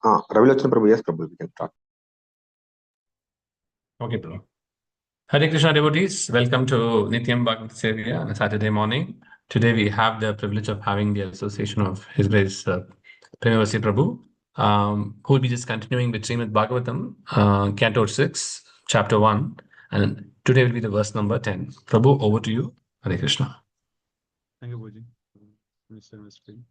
Ravilochan Prabhu, yes, Prabhu, we can start. Okay, Prabhu. Hare Krishna devotees, welcome to Nityam Bhagavata Sevaya on a Saturday morning. Today we have the privilege of having the association of His Grace Premavasya Prabhu, who will be just continuing with Srimad Bhagavatam, Canto 6, Chapter 1, and today will be the verse number 10. Prabhu, over to you. Hare Krishna. Thank you, Bhuji. Mr. Screen.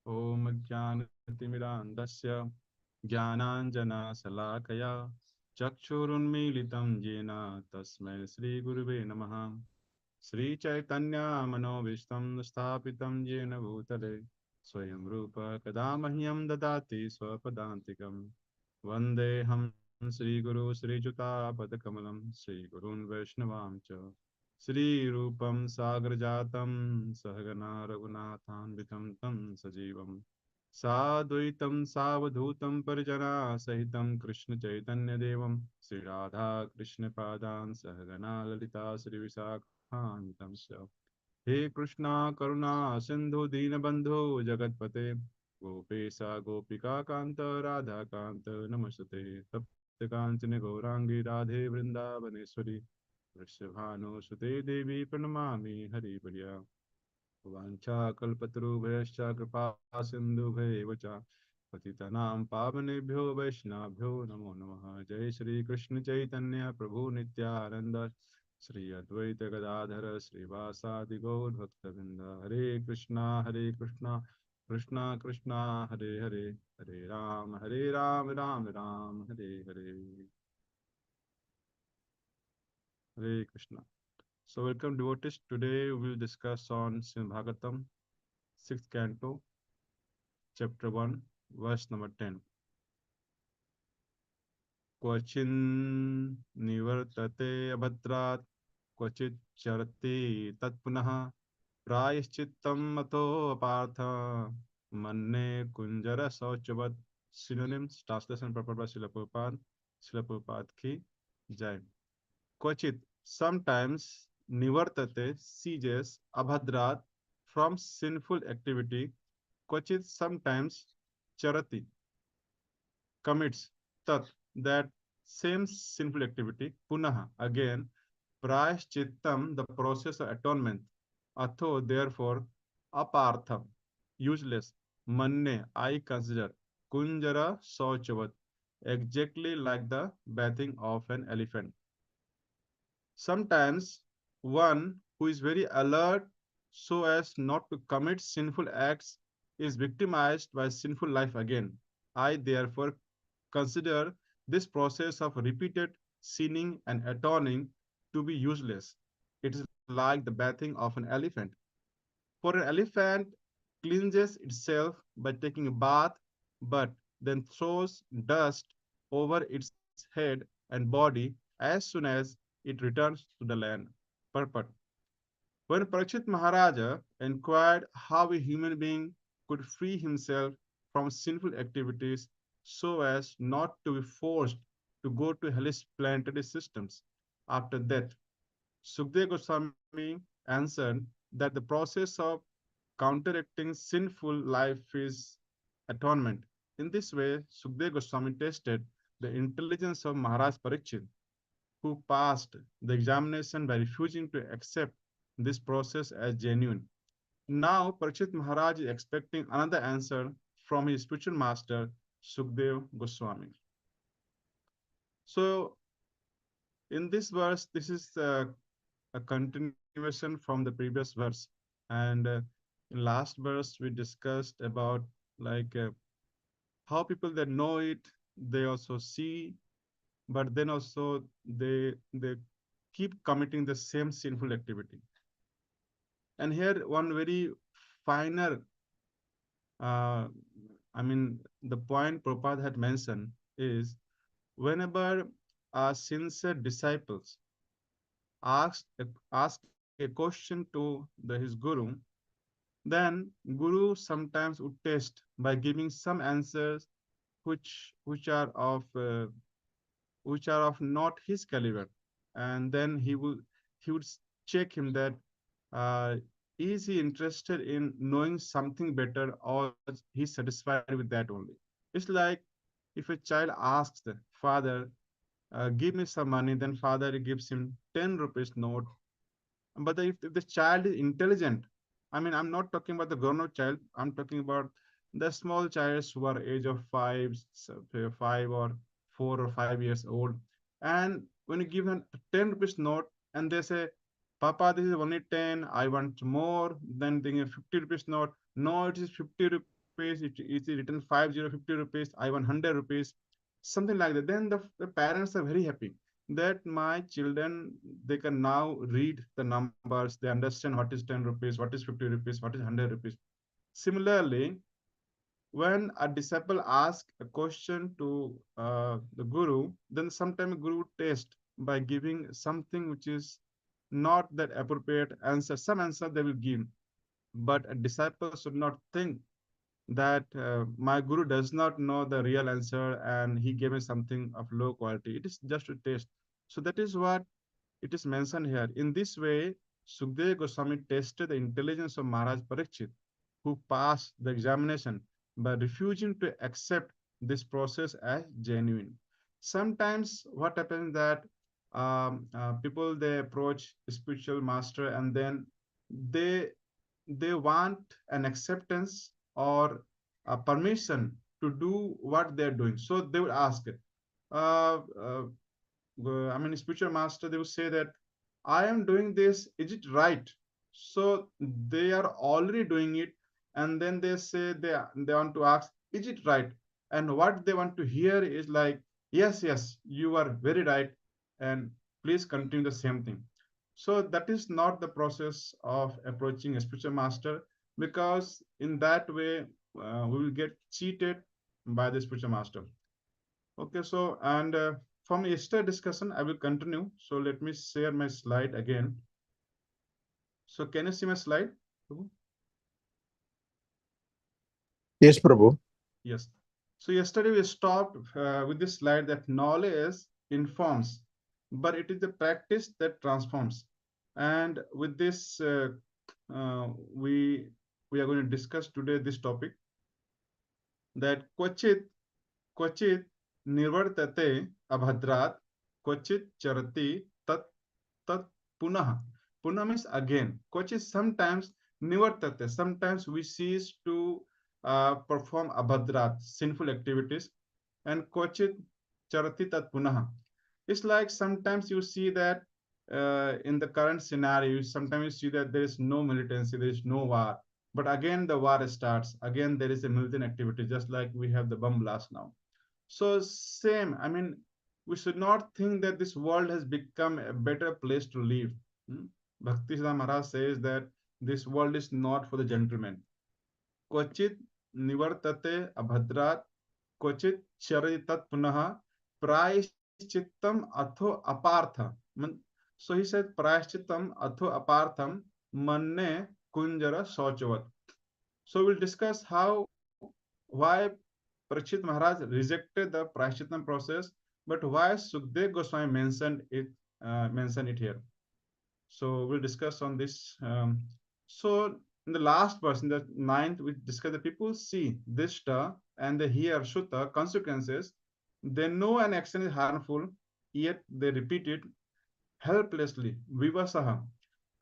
Om Jnanatimirandasya Jnananjana Salakaya Chakshurunmilitam Jena Tasmai Sri Guruve Namaha Sri Chaitanya Manovishtam Sthapitam Jena Bhutale Swayam Rupa Kadamahyam Dadati Swapadantikam Vandeham Sri Guru Sri Juta Padakamalam Sri Gurun Vaishnavam Cha Sri Rupam Sagrajatam Sahagana Raghunathan Vitam Tam Sajivam Sadvaitam Savadhutam Parijana Sahitam Krishna Chaitanya Devam Sri Radha Krishna Padan Sahagana Lalita Sri Visakhan Vitam He Krishna Karuna Sindhu Dinabandhu Jagatpate Gopesa Gopika Kanta Radha Kanta Namaste Tapta Kanchana Gaurangi Radhe Vrindavaneshwari Vrishabhanu Sute Devi Pranamami Hari Priya Vancha Kalpatarubhyascha Kripa Sindhubhyevacha Patitanam Pavanebhyo Vaishnabhyo Namo Namaha Jai Shri Krishna Chaitanya Prabhu Nityananda Shri Advaita Gadadhara Shri Vasadi Gaur Bhaktavinda Hare Krishna Krishna Krishna Hare Hare Hare Ram Ram Ram Hare Hare Hare Krishna. So welcome devotees. Today we will discuss on Srimad Bhagavatam, 6th canto, chapter 1, verse number 10. Kvachin nivartate abhadrat kvachit charati tatpunaha prayaschittam mato apartha manne kunjara sauchavat. Synonyms, translation prepared by Srila Prabhupada. Srila Prabhupada ki jai. Kvachit, sometimes, nivartate, ceases, abhadrat, from sinful activity. Kvachit, sometimes, charati, commits, tat, that same sinful activity, punaha, again, prayaschittam, the process of atonement, atho, therefore, apartham, useless, manne, I consider, kunjara sauchavat, exactly like the bathing of an elephant. Sometimes one who is very alert so as not to commit sinful acts is victimized by sinful life again. I therefore consider this process of repeated sinning and atoning to be useless. It is like the bathing of an elephant. For an elephant cleanses itself by taking a bath, but then throws dust over its head and body as soon as it returns to the land. Purport. When Parikshit Maharaja inquired how a human being could free himself from sinful activities so as not to be forced to go to hellish planetary systems after death, Sukdev Goswami answered that the process of counteracting sinful life is atonement. In this way, Sukdev Goswami tested the intelligence of Maharaj Parikshit, who passed the examination by refusing to accept this process as genuine. Now, Parikshit Maharaj is expecting another answer from his spiritual master, Sukdev Goswami. So, in this verse, this is a continuation from the previous verse. And in last verse, we discussed about like how people that know it, they also see, but then also they keep committing the same sinful activity. And here one very finer, the point Prabhupada had mentioned is whenever our sincere disciples ask a question to his guru, then guru sometimes would test by giving some answers which are of not his caliber, and then he would check him that Uh, is he interested in knowing something better, or he's satisfied with that only? It's like if a child asks the father, give me some money, then father gives him 10 rupees note. But if the child is intelligent, I mean, I'm not talking about the grown-up child, I'm talking about the small childs who are age of 5 or 4 or 5 years old. And when you give them 10 rupees note and they say, Papa, this is only 10, I want more, then they give 50 rupees note. No, it is 50 rupees, it is written 50 rupees, I want 100 rupees, something like that. Then the parents are very happy that my children, they can now read the numbers, they understand what is 10 rupees, what is 50 rupees, what is 100 rupees. Similarly, when a disciple asks a question to the guru, then sometimes guru test by giving something which is not that appropriate answer. Some answer they will give, but a disciple should not think that my guru does not know the real answer and he gave me something of low quality. It is just a test. So that is what it is mentioned here. In this way, Sukadeva Goswami tested the intelligence of Maharaj Parikshit, who passed the examination by refusing to accept this process as genuine. Sometimes what happens that people, they approach spiritual master and then they they want an acceptance or a permission to do what they're doing. So they would ask, uh, uh, I mean, spiritual master, they would say that I am doing this, is it right? So they are already doing it, and then they say they want to ask, is it right? And what they want to hear is like, yes, yes, you are very right, and please continue the same thing. So that is not the process of approaching a spiritual master, because in that way we will get cheated by the spiritual master. Okay, so and from yesterday discussion, I will continue. So let me share my slide again. So can you see my slide? Yes, Prabhu. Yes. So yesterday we stopped with this slide that knowledge informs, but it is the practice that transforms. And with this, uh, we we are going to discuss today this topic, that क्वचित निवर्तते अभद्रात क्वचित चरति tat tat punah. Punah means again. क्वचित, sometimes, nivartate, sometimes we cease to perform abhadrat, sinful activities, and क्वचित charati tat punah. It's like sometimes you see that in the current scenario, sometimes you see that there is no militancy, there is no war, but again the war starts. Again there is a militant activity, just like we have the bomb blast now. So same, I mean, we should not think that this world has become a better place to live. Hmm? Bhakti Siddhanta Maharaj says that this world is not for the gentlemen. Kvachit nivartate abhadrat, kvachit charitat punaha, prayishchittam atho apartha. So he said, prayishchittam atho apartham manne kunjara sochavat. So we'll discuss how, why Parikshit Maharaj rejected the Prashchitam process, but why Sukdev Goswami mentioned it here. So we'll discuss on this. So in the last verse, in the ninth, we discuss the people see Dishta and they hear Shuta consequences. They know an action is harmful, yet they repeat it helplessly. Vivasaha.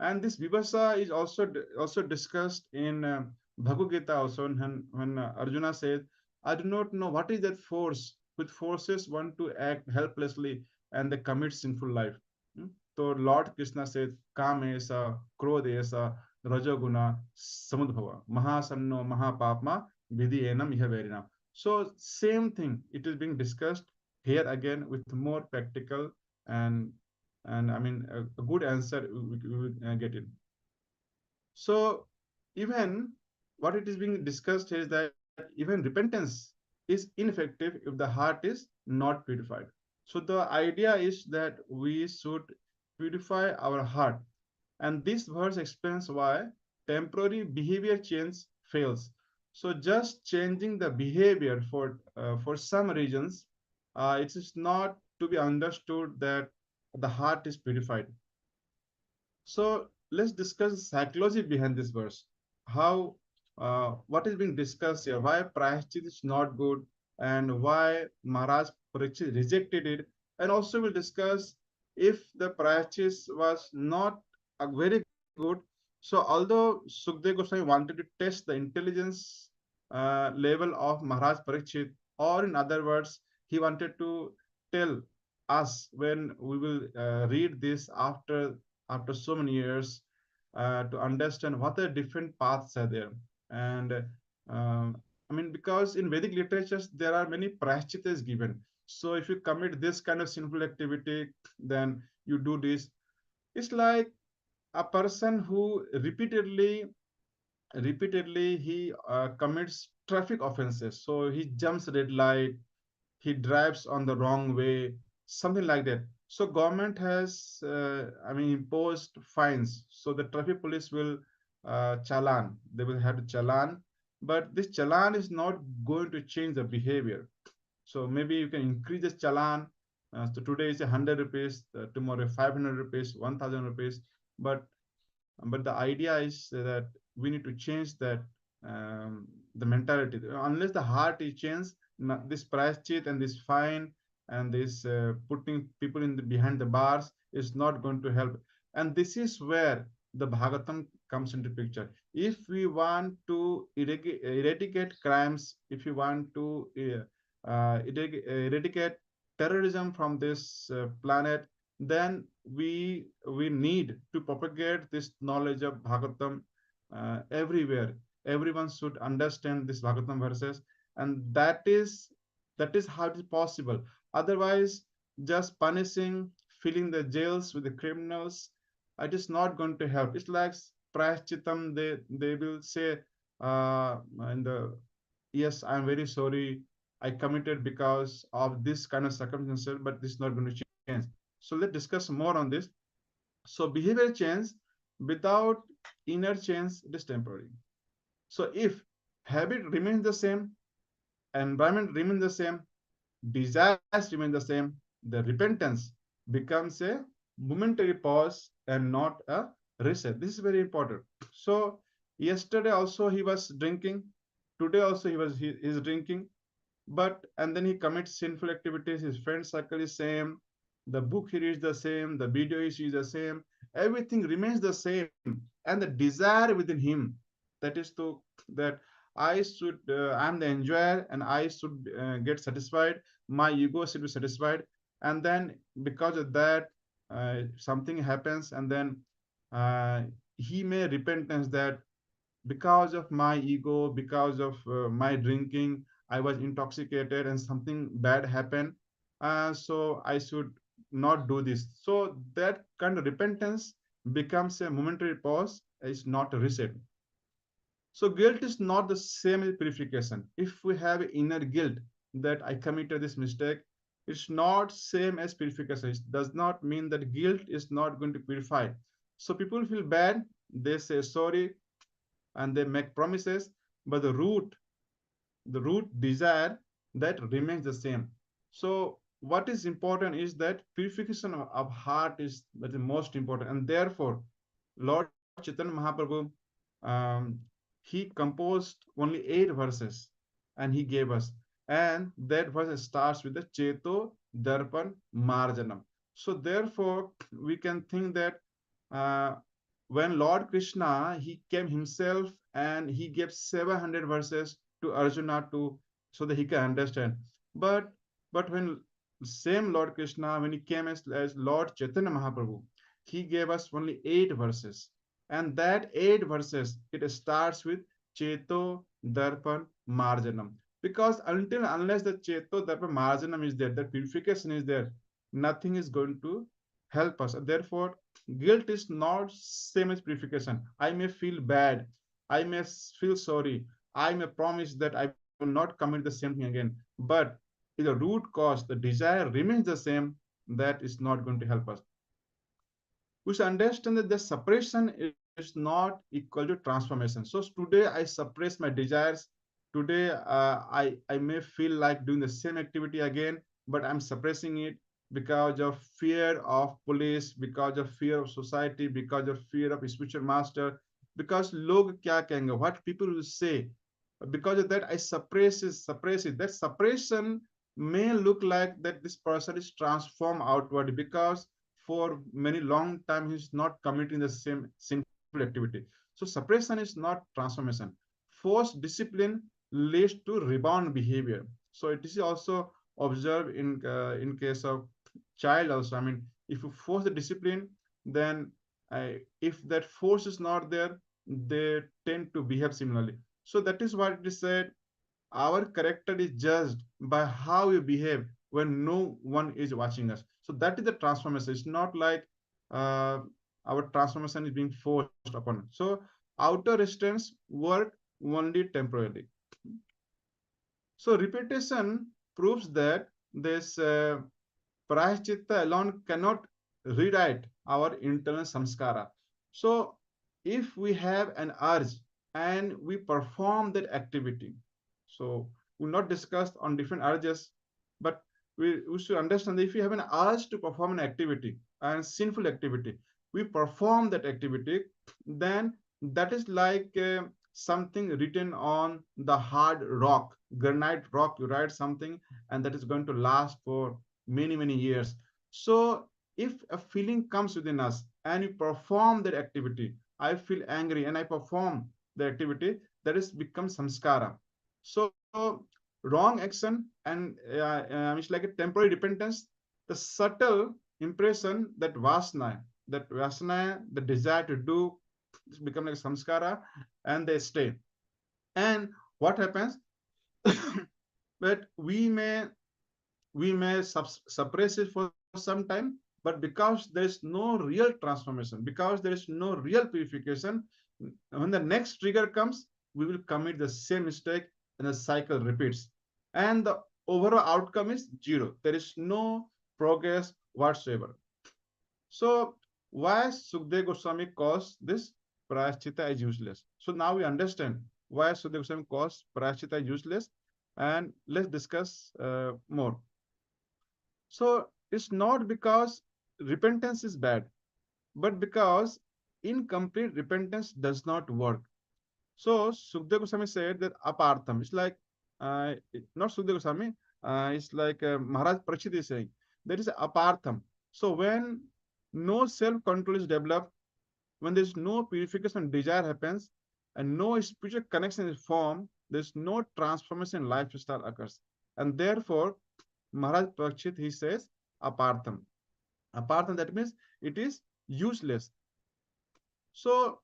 And this vivasa is also discussed in Bhagavad Gita also, when Arjuna said, I do not know what is that force which forces one to act helplessly and they commit sinful life. Hmm? So Lord Krishna said, Kamesa, Krodesa, Rajaguna, Samudbhava, Mahasanno, Mahapapma, Vidhi Enam Ihaverina. So same thing, it is being discussed here again with more practical and I mean a good answer we will get in. So even what it is being discussed is that even repentance is ineffective if the heart is not purified. So the idea is that we should purify our heart, and this verse explains why temporary behavior change fails. So just changing the behavior for some reasons, it is not to be understood that the heart is purified. So let's discuss the psychology behind this verse. How what is being discussed here? Why Prayashchit is not good, and why Maharaj Parikshit rejected it, and also we'll discuss if the Prayashchit was not very good. So although Sukhdev Goswami wanted to test the intelligence level of Maharaj Parikshit, or in other words, he wanted to tell us when we will read this after so many years to understand what the different paths are there. And I mean, because in Vedic literatures, there are many prashchitas given. So if you commit this kind of sinful activity, then you do this. It's like a person who repeatedly he commits traffic offenses. So he jumps red light, he drives on the wrong way, something like that. So government has, I mean, imposed fines. So the traffic police will challan. They will have to challan, but this challan is not going to change the behavior. So maybe you can increase the challan. So today is 100 rupees, tomorrow 500 rupees, 1000 rupees. But the idea is that we need to change that the mentality. Unless the heart is changed, this price cheat and this fine and this putting people in behind the bars is not going to help. And this is where the Bhagavatam comes into picture. If we want to eradicate crimes, if we want to eradicate terrorism from this planet, then we need to propagate this knowledge of Bhagavatam everywhere. Everyone should understand this Bhagavatam verses, and that is how it is possible. Otherwise, just punishing, filling the jails with the criminals, it is not going to help. It's like prashchitam. They will say, in the yes, I'm very sorry. I committed because of this kind of circumstances, but this is not going to change. So let's discuss more on this. So behavior change without inner change, it is temporary. So if habit remains the same, environment remains the same, desires remain the same, the repentance becomes a momentary pause and not a reset. This is very important. So yesterday also he was drinking, today also he is drinking, but and then he commits sinful activities. His friend circle is same, the book he reads the same, the video he sees the same, everything remains the same, and the desire within him, that is to that I'm the enjoyer and I should get satisfied, my ego should be satisfied. And then because of that something happens, and then uh, he may repentance that because of my ego, because of my drinking, I was intoxicated and something bad happened. So I should not do this. So that kind of repentance becomes a momentary pause, it's not a reset. So guilt is not the same as purification. If we have inner guilt that I committed this mistake, it's not same as purification. It does not mean that guilt is not going to purify. So people feel bad, they say sorry, and they make promises, but the root desire, that remains the same. So what is important is that purification of heart is the most important, and therefore Lord Chaitanya Mahaprabhu, um, he composed only 8 verses and he gave us, and that verse starts with the Cheto Darpan Marjanam. So therefore we can think that uh, when Lord Krishna, he came himself and he gave 700 verses to Arjuna to so that he can understand. But when same Lord Krishna, when he came as Lord Chaitanya Mahaprabhu, he gave us only 8 verses. And that 8 verses, it starts with Cheto Darpan Marjanam. Because until unless the Cheto Darpan Marjanam is there, the purification is there, nothing is going to help us. Therefore, guilt is not same as purification. I may feel bad, I may feel sorry, I may promise that I will not commit the same thing again, but if the root cause, the desire remains the same, that is not going to help us. We should understand that the separation is not equal to transformation. So today I suppress my desires, today I may feel like doing the same activity again, but I'm suppressing it. because of fear of police, because of fear of society, because of fear of spiritual master, because log kya kahenge, what people will say. Because of that, I suppress it. That suppression may look like that this person is transformed outward, because for many long time he's not committing the same sinful activity. So suppression is not transformation. Forced discipline leads to rebound behavior. So it is also observed in case of child also. I mean, if you force the discipline, then if that force is not there, they tend to behave similarly. So that is what it is said. Our character is judged by how we behave when no one is watching us. So that is the transformation. It's not like uh, our transformation is being forced upon us. So outer restraints work only temporarily. So repetition proves that this prayaschitta alone cannot rewrite our internal samskara. So if we have an urge and we perform that activity, so we'll not discuss on different urges, but we should understand that if we have an urge to perform an activity and sinful activity, we perform that activity, then that is like something written on the hard rock, granite rock. You write something, and that is going to last for many, many years. So if a feeling comes within us and you perform that activity, I feel angry and I perform the activity, that is become samskara. So wrong action and it's like a temporary repentance, the subtle impression that vasana, the desire to do, become like samskara, and they stay. And what happens? But we may suppress it for some time, but because there is no real transformation, because there is no real purification, when the next trigger comes, we will commit the same mistake, and the cycle repeats. And the overall outcome is zero. There is no progress whatsoever. So why Sukdev Goswami calls this prayaschitta as useless? So now we understand why Sukdev Goswami calls prayaschitta useless, and let's discuss more. So it's not because repentance is bad, but because incomplete repentance does not work. So Sukdev Goswami said that apartham. It's like not Sukdev Goswami. It's like Maharaj Parikshit is saying there is apartham. So when no self-control is developed, when there's no purification desire happens, and no spiritual connection is formed, there's no transformation in lifestyle occurs. And therefore, Maharaj Parikshit, he says apartham. Apartham, that means it is useless. So,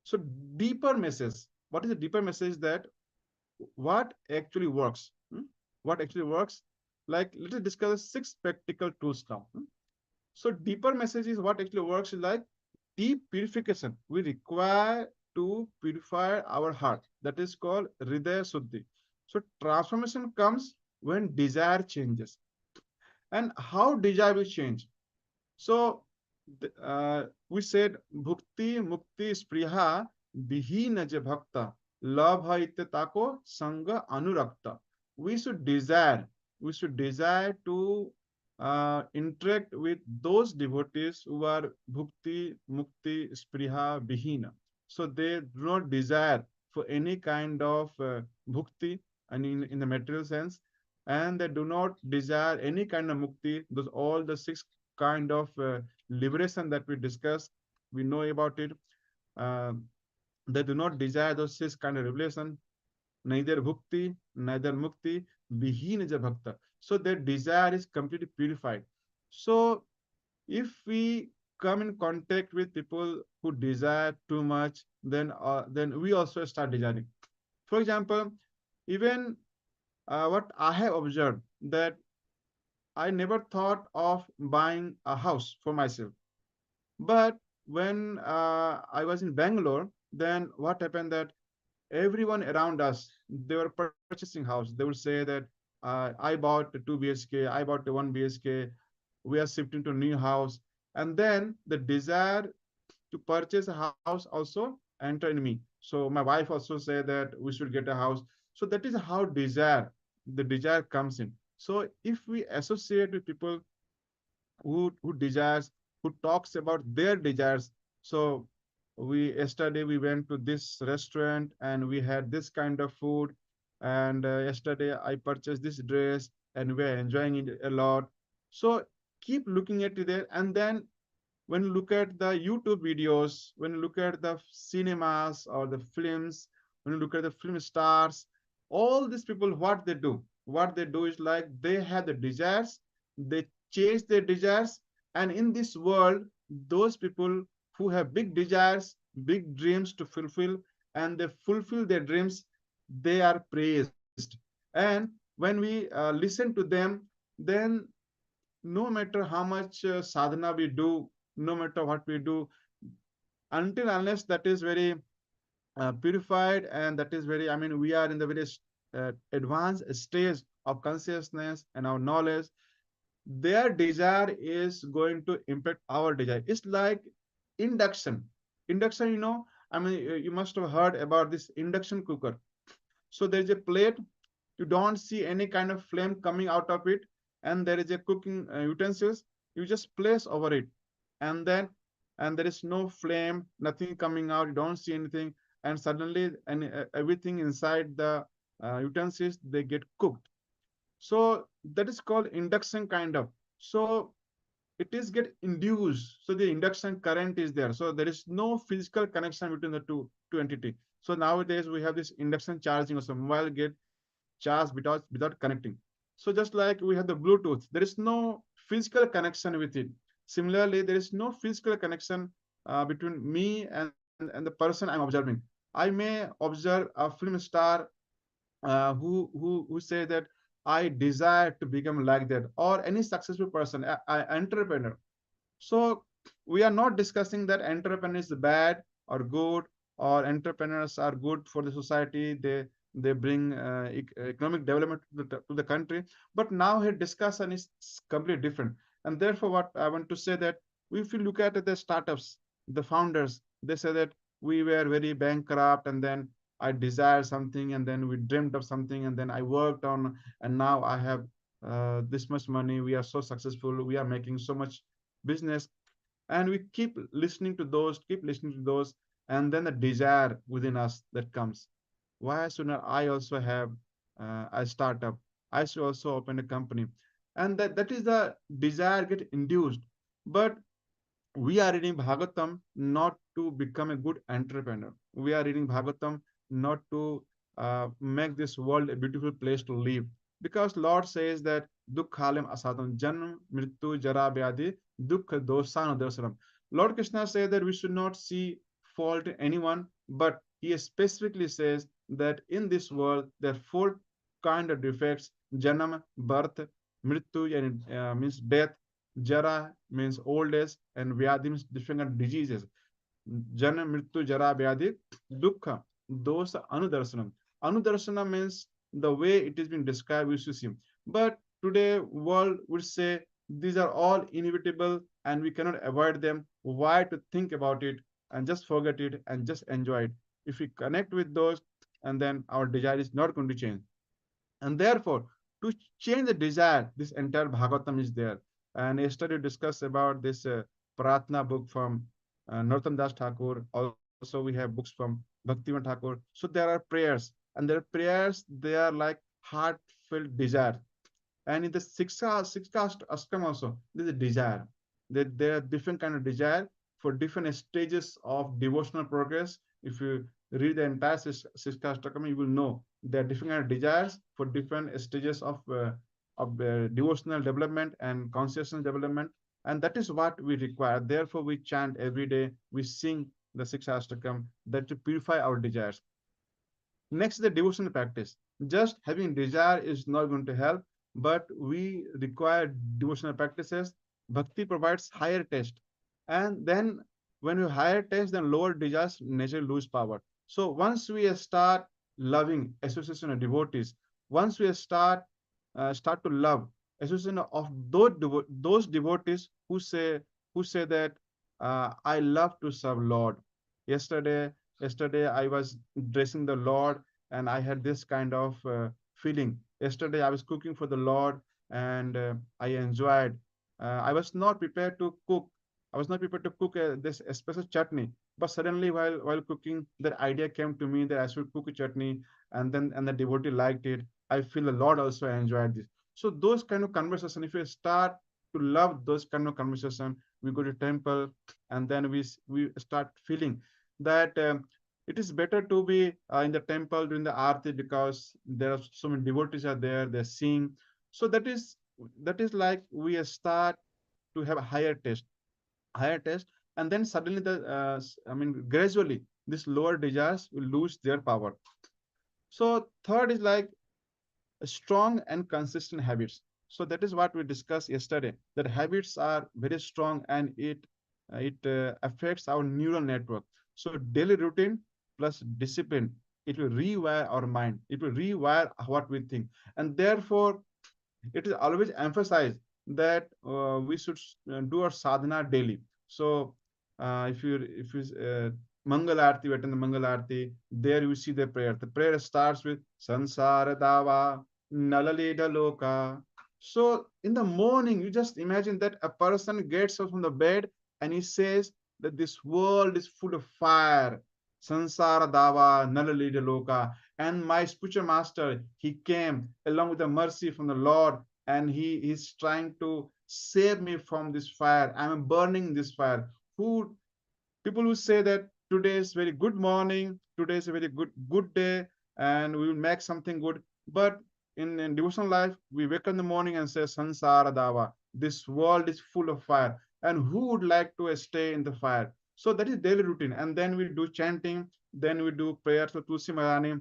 so deeper message. What is the deeper message? That what actually works? What actually works? Like, let us discuss 6 practical tools now. So deeper message is what actually works is like deep purification. We require to purify our heart. That is called Hridaya Suddhi. So transformation comes when desire changes. And how desire will change? So we said bhukti, mukti, spriha, vihina je bhakta, labha ityatako sanga anurakta. We should desire, we should desire to interact with those devotees who are bhukti, mukti, spriha, vihina. So they do not desire for any kind of bhukti, and in the material sense, and they do not desire any kind of mukti. Those all the 6 kind of liberation that we discussed, we know about it. Uh, they do not desire those 6 kind of revelation, neither bhukti, neither mukti, vihin bhakta. So their desire is completely purified. So if we come in contact with people who desire too much, then we also start desiring. For example, even what I have observed, that I never thought of buying a house for myself. But when I was in Bangalore, then what happened that everyone around us, they were purchasing house. They would say that I bought a 2 BHK, I bought a 1 BHK, we are shifting to a new house. And then the desire to purchase a house also enter in me. So my wife also said that we should get a house. So that is how the desire comes in. So if we associate with people who desires, who talks about their desires. So we yesterday we went to this restaurant and we had this kind of food, and yesterday I purchased this dress and we're enjoying it a lot. So keep looking at it there, and then when you look at the YouTube videos, when you look at the cinemas or the films, when you look at the film stars, all these people, what they do is like they have the desires, they chase their desires, and in this world, those people who have big desires, big dreams to fulfill, and they fulfill their dreams, they are praised. And when we listen to them, then no matter how much sadhana we do, no matter what we do, until unless that is very purified and that is very, I mean, we are in the very advanced stage of consciousness and our knowledge, their desire is going to impact our desire. It's like induction. Induction, I mean, you must have heard about this induction cooker. So there's a plate, you don't see any kind of flame coming out of it, and there is a cooking utensils, you just place over it, and then and there is no flame, nothing coming out, you don't see anything, and suddenly and everything inside the utensils, they get cooked. So that is called induction kind of. So it is get induced, so the induction current is there, so there is no physical connection between the two entity. So nowadays we have this induction charging, also mobile get charged without connecting. So just like we have the Bluetooth, there is no physical connection with it. Similarly, there is no physical connection between me and the person I'm observing. I may observe a film star who say that I desire to become like that, or any successful person, entrepreneur. So we are not discussing that entrepreneur is bad or good, or entrepreneurs are good for the society. They bring economic development to the country. But now here discussion is completely different. And therefore, what I want to say that if you look at the startups, the founders, they say that we were very bankrupt, and then I desired something, and then we dreamed of something, and then I worked on, and now I have this much money. We are so successful. We are making so much business, and we keep listening to those, and then the desire within us that comes, why should not I also have a startup, I should also open a company, and that is the desire get induced. But we are reading Bhagavatam not to become a good entrepreneur. We are reading Bhagavatam not to make this world a beautiful place to live. Because Lord says that Dukkhalem asadam janam mrityu jara vyadhi dukkha dosana dasaram. Lord Krishna says that we should not see fault in anyone, but he specifically says that in this world there are four kind of defects: janam, birth, mrityu, and means death, Jara means old age, and Vyadhi means different kind of diseases. Jana, Mrityu, Jara, Vyadhi, Dukkha. Those are Anudarsanam. Anudarsanam means the way it is being described, we should see. But today, world would say these are all inevitable and we cannot avoid them. Why to think about it and just forget it and just enjoy it? If we connect with those, and then our desire is not going to change. And therefore, to change the desire, this entire Bhagavatam is there. And yesterday we discussed about this Pratna book from Narottam Das Thakur. Also, we have books from Bhaktivinoda Thakur. So there are prayers, and their prayers, they are like heartfelt desire. And in the sixth ashtam also, there's a desire. There are different kind of desire for different stages of devotional progress. If you read the entire sixth ashtam, you will know there are different kind of desires for different stages of devotional development and consciousness development. And that is what we require. Therefore, we chant every day, we sing the sixth ashtakam, that to purify our desires. Next, the devotional practice. Just having desire is not going to help, but we require devotional practices. Bhakti provides higher taste. And then when you higher taste, then lower desires naturally lose power. So once we start loving association of devotees, once we start to love association of those devotees who say that I love to serve Lord. Yesterday, yesterday I was dressing the Lord, and I had this kind of feeling. Yesterday I was cooking for the Lord, and I enjoyed I was not prepared to cook. I was not prepared to cook this special chutney. But suddenly, while cooking, that idea came to me that I should cook a chutney, and the devotee liked it. I feel the Lord also enjoyed this. So those kind of conversation, if you start to love those kind of conversation, we go to temple, and then we start feeling that it is better to be in the temple during the aarti, because there are so many devotees are there, they're seeing. So that is like we start to have a higher taste, and then suddenly gradually this lower desires will lose their power. So third is like strong and consistent habits. So that is what we discussed yesterday, that habits are very strong, and it affects our neural network. So daily routine plus discipline, it will rewire our mind, it will rewire what we think. And therefore it is always emphasized that we should do our sadhana daily. So if you Mangal Aarti, we attend the Mangal Aarti, there you see the prayer. The prayer starts with Sansara Dava Nalaleda Loka. So in the morning, you just imagine that a person gets up from the bed and he says that this world is full of fire. Sansara Dava Nalaleda Loka. And my spiritual master, he came along with the mercy from the Lord, and he is trying to save me from this fire. I'm burning this fire. Who People who say that today is very good morning, today is a very good day, and we will make something good. But in devotional life, we wake up in the morning and say, Sansara Dava, this world is full of fire. And who would like to stay in the fire? So that is daily routine. And then we do chanting, then we do prayers to Tulsi Marani,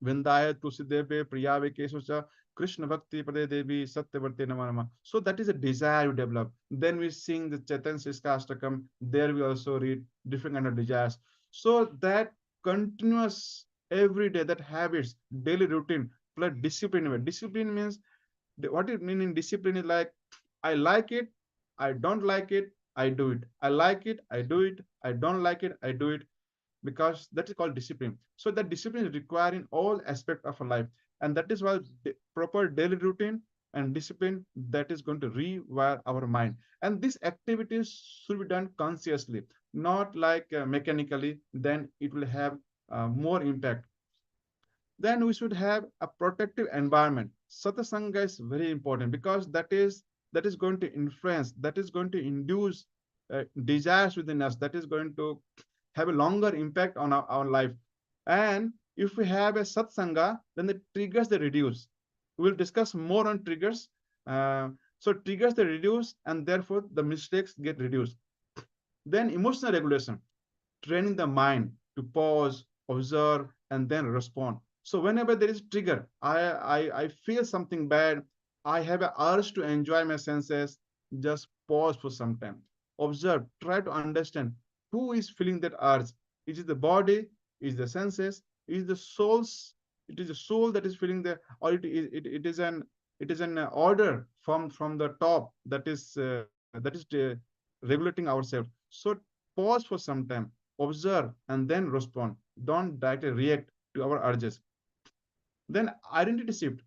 Vindaya Tusideve Priyave Kesucha, Krishna Bhakti Prade Devi Satyavarti Namanama. So that is a desire we develop. Then we sing the Chaitanya Siskastakam. There we also read different kind of desires. So that continuous every day, that habits, daily routine, plus discipline. Discipline means what it means in discipline is like I like it, I don't like it, I do it. I like it, I do it. I don't like it, I do it, because that is called discipline. So that discipline is required in all aspects of our life, and that is why proper daily routine and discipline, that is going to rewire our mind. And these activities should be done consciously, not like mechanically. Then it will have more impact. Then we should have a protective environment. Satsanga is very important, because that is going to influence, that is going to induce desires within us, that is going to have a longer impact on our life. And if we have a satsanga, then the triggers they reduce. We'll discuss more on triggers. So triggers they reduce, and therefore the mistakes get reduced. Then emotional regulation, training the mind to pause, observe, and then respond. So whenever there is trigger, I feel something bad, I have an urge to enjoy my senses, just pause for some time. Observe, try to understand who is feeling that urge. Is it the body? Is the senses? Is the souls? It is the soul that is feeling the, or it is an order from the top that is regulating ourselves. So pause for some time, observe, and then respond. Don't directly react to our urges. Then identity shift.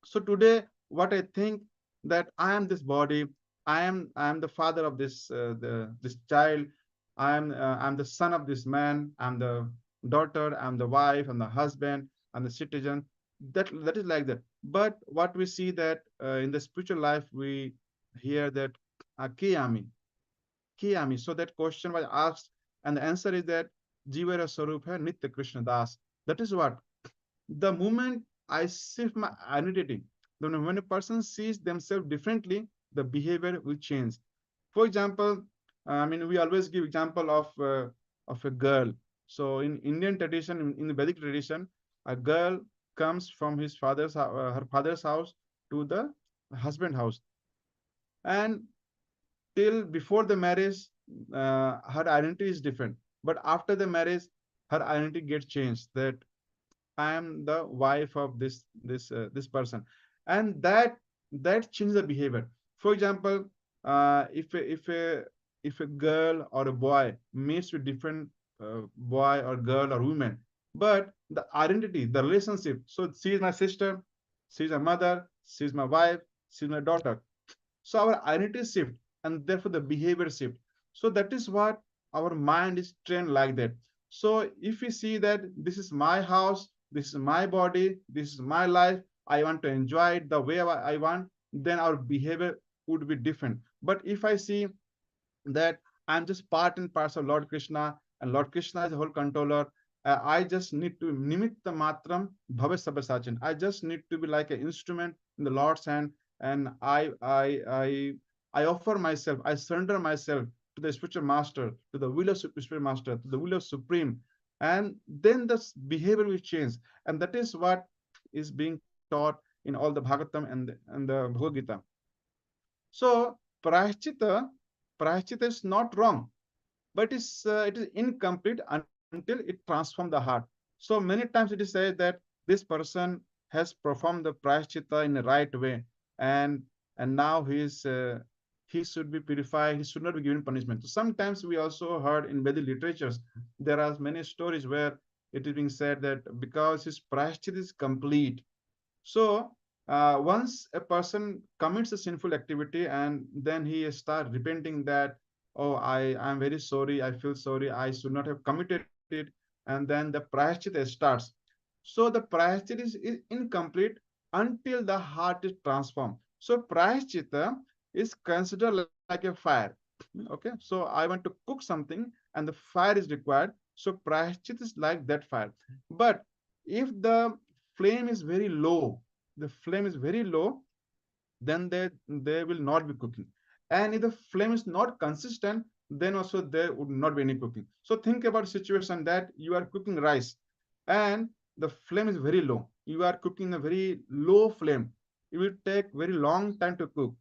So today, what I think, that I am this body, I am the father of this child, I'm the son of this man, I'm the daughter, I'm the wife, I'm the husband, I'm the citizen. That is like that. But what we see that in the spiritual life, we hear that Kiyami, Kiyami. So that question was asked, and the answer is that Jivara Sarup hai Nitya Krishna Das. That is what, the moment I shift my identity, then when a person sees themselves differently, the behavior will change. For example, we always give example of a girl. So in Indian tradition, in the Vedic tradition, a girl comes from her father's house to the husband house, and till before the marriage, her identity is different. But after the marriage, her identity gets changed. That I am the wife of this person, and that changes the behavior. For example, if a girl or a boy meets with different boy or girl or woman, but the identity, the relationship. So she is my sister, she is my mother, she is my wife, she is my daughter. So our identity shift, and therefore the behavior shift. So that is what our mind is trained like that. So if we see that this is my house, this is my body, this is my life, I want to enjoy it the way I want, then our behavior would be different. But if I see that I'm just part and parcel of Lord Krishna, and Lord Krishna is the whole controller. I just need to nimitta matram bhave sabasachin. I just need to be like an instrument in the Lord's hand, and I offer myself, I surrender myself to the spiritual master, to the will of spiritual master, to the will of supreme, and then the behavior will change, and that is what is being taught in all the Bhagavatam and the Bhagavad Gita. So prayachita is not wrong, but it is incomplete until it transforms the heart. So many times it is said that this person has performed the prayachita in the right way, and now he should be purified. He should not be given punishment. So sometimes we also heard in Vedic literatures there are many stories where it is being said that because his prayachita is complete, so once a person commits a sinful activity and then he start repenting that, oh, I'm very sorry, I feel sorry, I should not have committed it, and then the prayashchita starts. So the prayashchita is incomplete until the heart is transformed. So prayashchita is considered like a fire. Okay, so I want to cook something and the fire is required. So prayashchita is like that fire. But if the flame is very low, the flame is very low, then they will not be cooking. And if the flame is not consistent, then also there would not be any cooking. So think about a situation that you are cooking rice and the flame is very low. You are cooking a very low flame. It will take very long time to cook,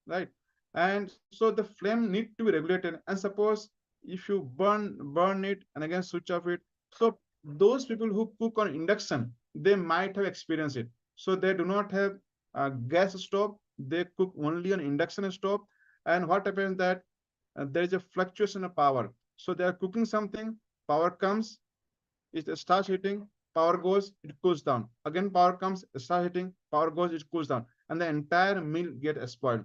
right? And so the flame need to be regulated. And suppose if you burn it and again switch off it, so those people who cook on induction, they might have experienced it. So they do not have a gas stove, they cook only on induction stove. And what happens that there is a fluctuation of power. So they are cooking something, power comes, it starts heating, power goes, it cools down. Again, power comes, it starts heating, power goes, it cools down, and the entire meal gets spoiled.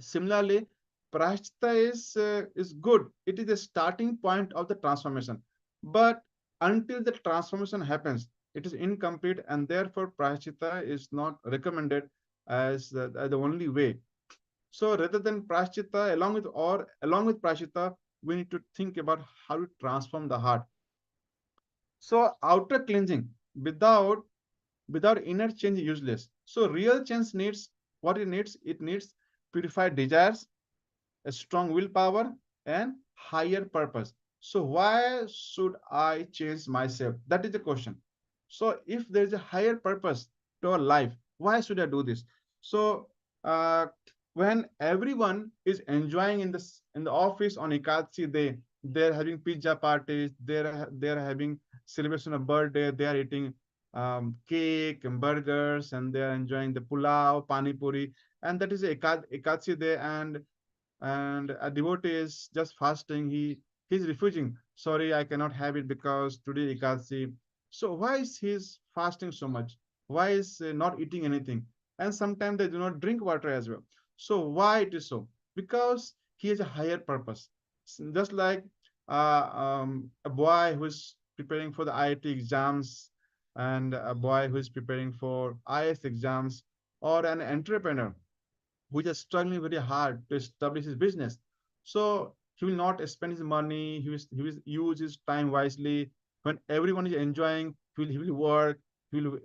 Similarly, prashta is good. It is the starting point of the transformation. But until the transformation happens, it is incomplete, and therefore prashita is not recommended as the only way. So rather than prashita, along with prashita, we need to think about how to transform the heart. So outer cleansing without inner change is useless. So real change needs what it needs. It needs purified desires, a strong willpower, and higher purpose. So why should I change myself? That is the question. So if there is a higher purpose to our life, why should I do this? So uh, when everyone is enjoying in the office on Ekadasi day, they're having pizza parties, they're having celebration of birthday, they are eating cake and burgers, and they are enjoying the pulao, pani puri, and that is Ekadasi day, and a devotee is just fasting. He's refusing. Sorry, I cannot have it because today Ekadasi. So why is he fasting so much? Why is not eating anything? And sometimes they do not drink water as well. So why it is so? Because he has a higher purpose. Just like a boy who is preparing for the IIT exams, and a boy who is preparing for IS exams, or an entrepreneur who is struggling very hard to establish his business. So he will not spend his money, he will use his time wisely. When everyone is enjoying, he will work, he will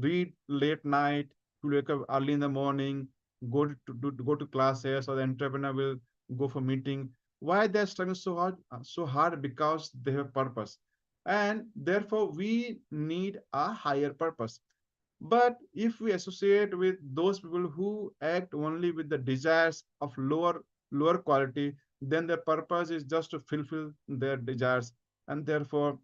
read late night, he will wake up early in the morning, go to classes, or the entrepreneur will go for meeting. Why they're struggling so hard? So hard because they have purpose. And therefore, we need a higher purpose. But if we associate with those people who act only with the desires of lower quality, then their purpose is just to fulfill their desires, and therefore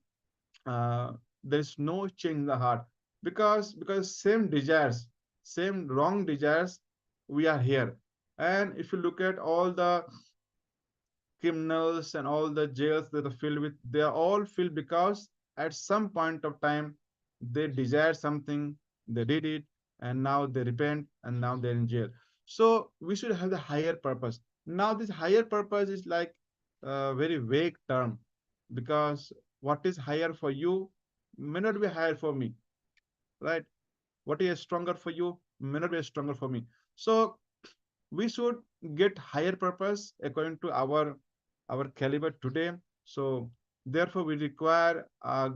there is no change in the heart, because same desires, same wrong desires, we are here. And if you look at all the criminals and all the jails that are filled with, they are all filled because at some point of time they desire something, they did it, and now they repent, and now they're in jail. So we should have the higher purpose. Now, this higher purpose is like a very vague term, because what is higher for you may not be higher for me, right? What is stronger for you may not be stronger for me. So we should get higher purpose according to our caliber today. So therefore we require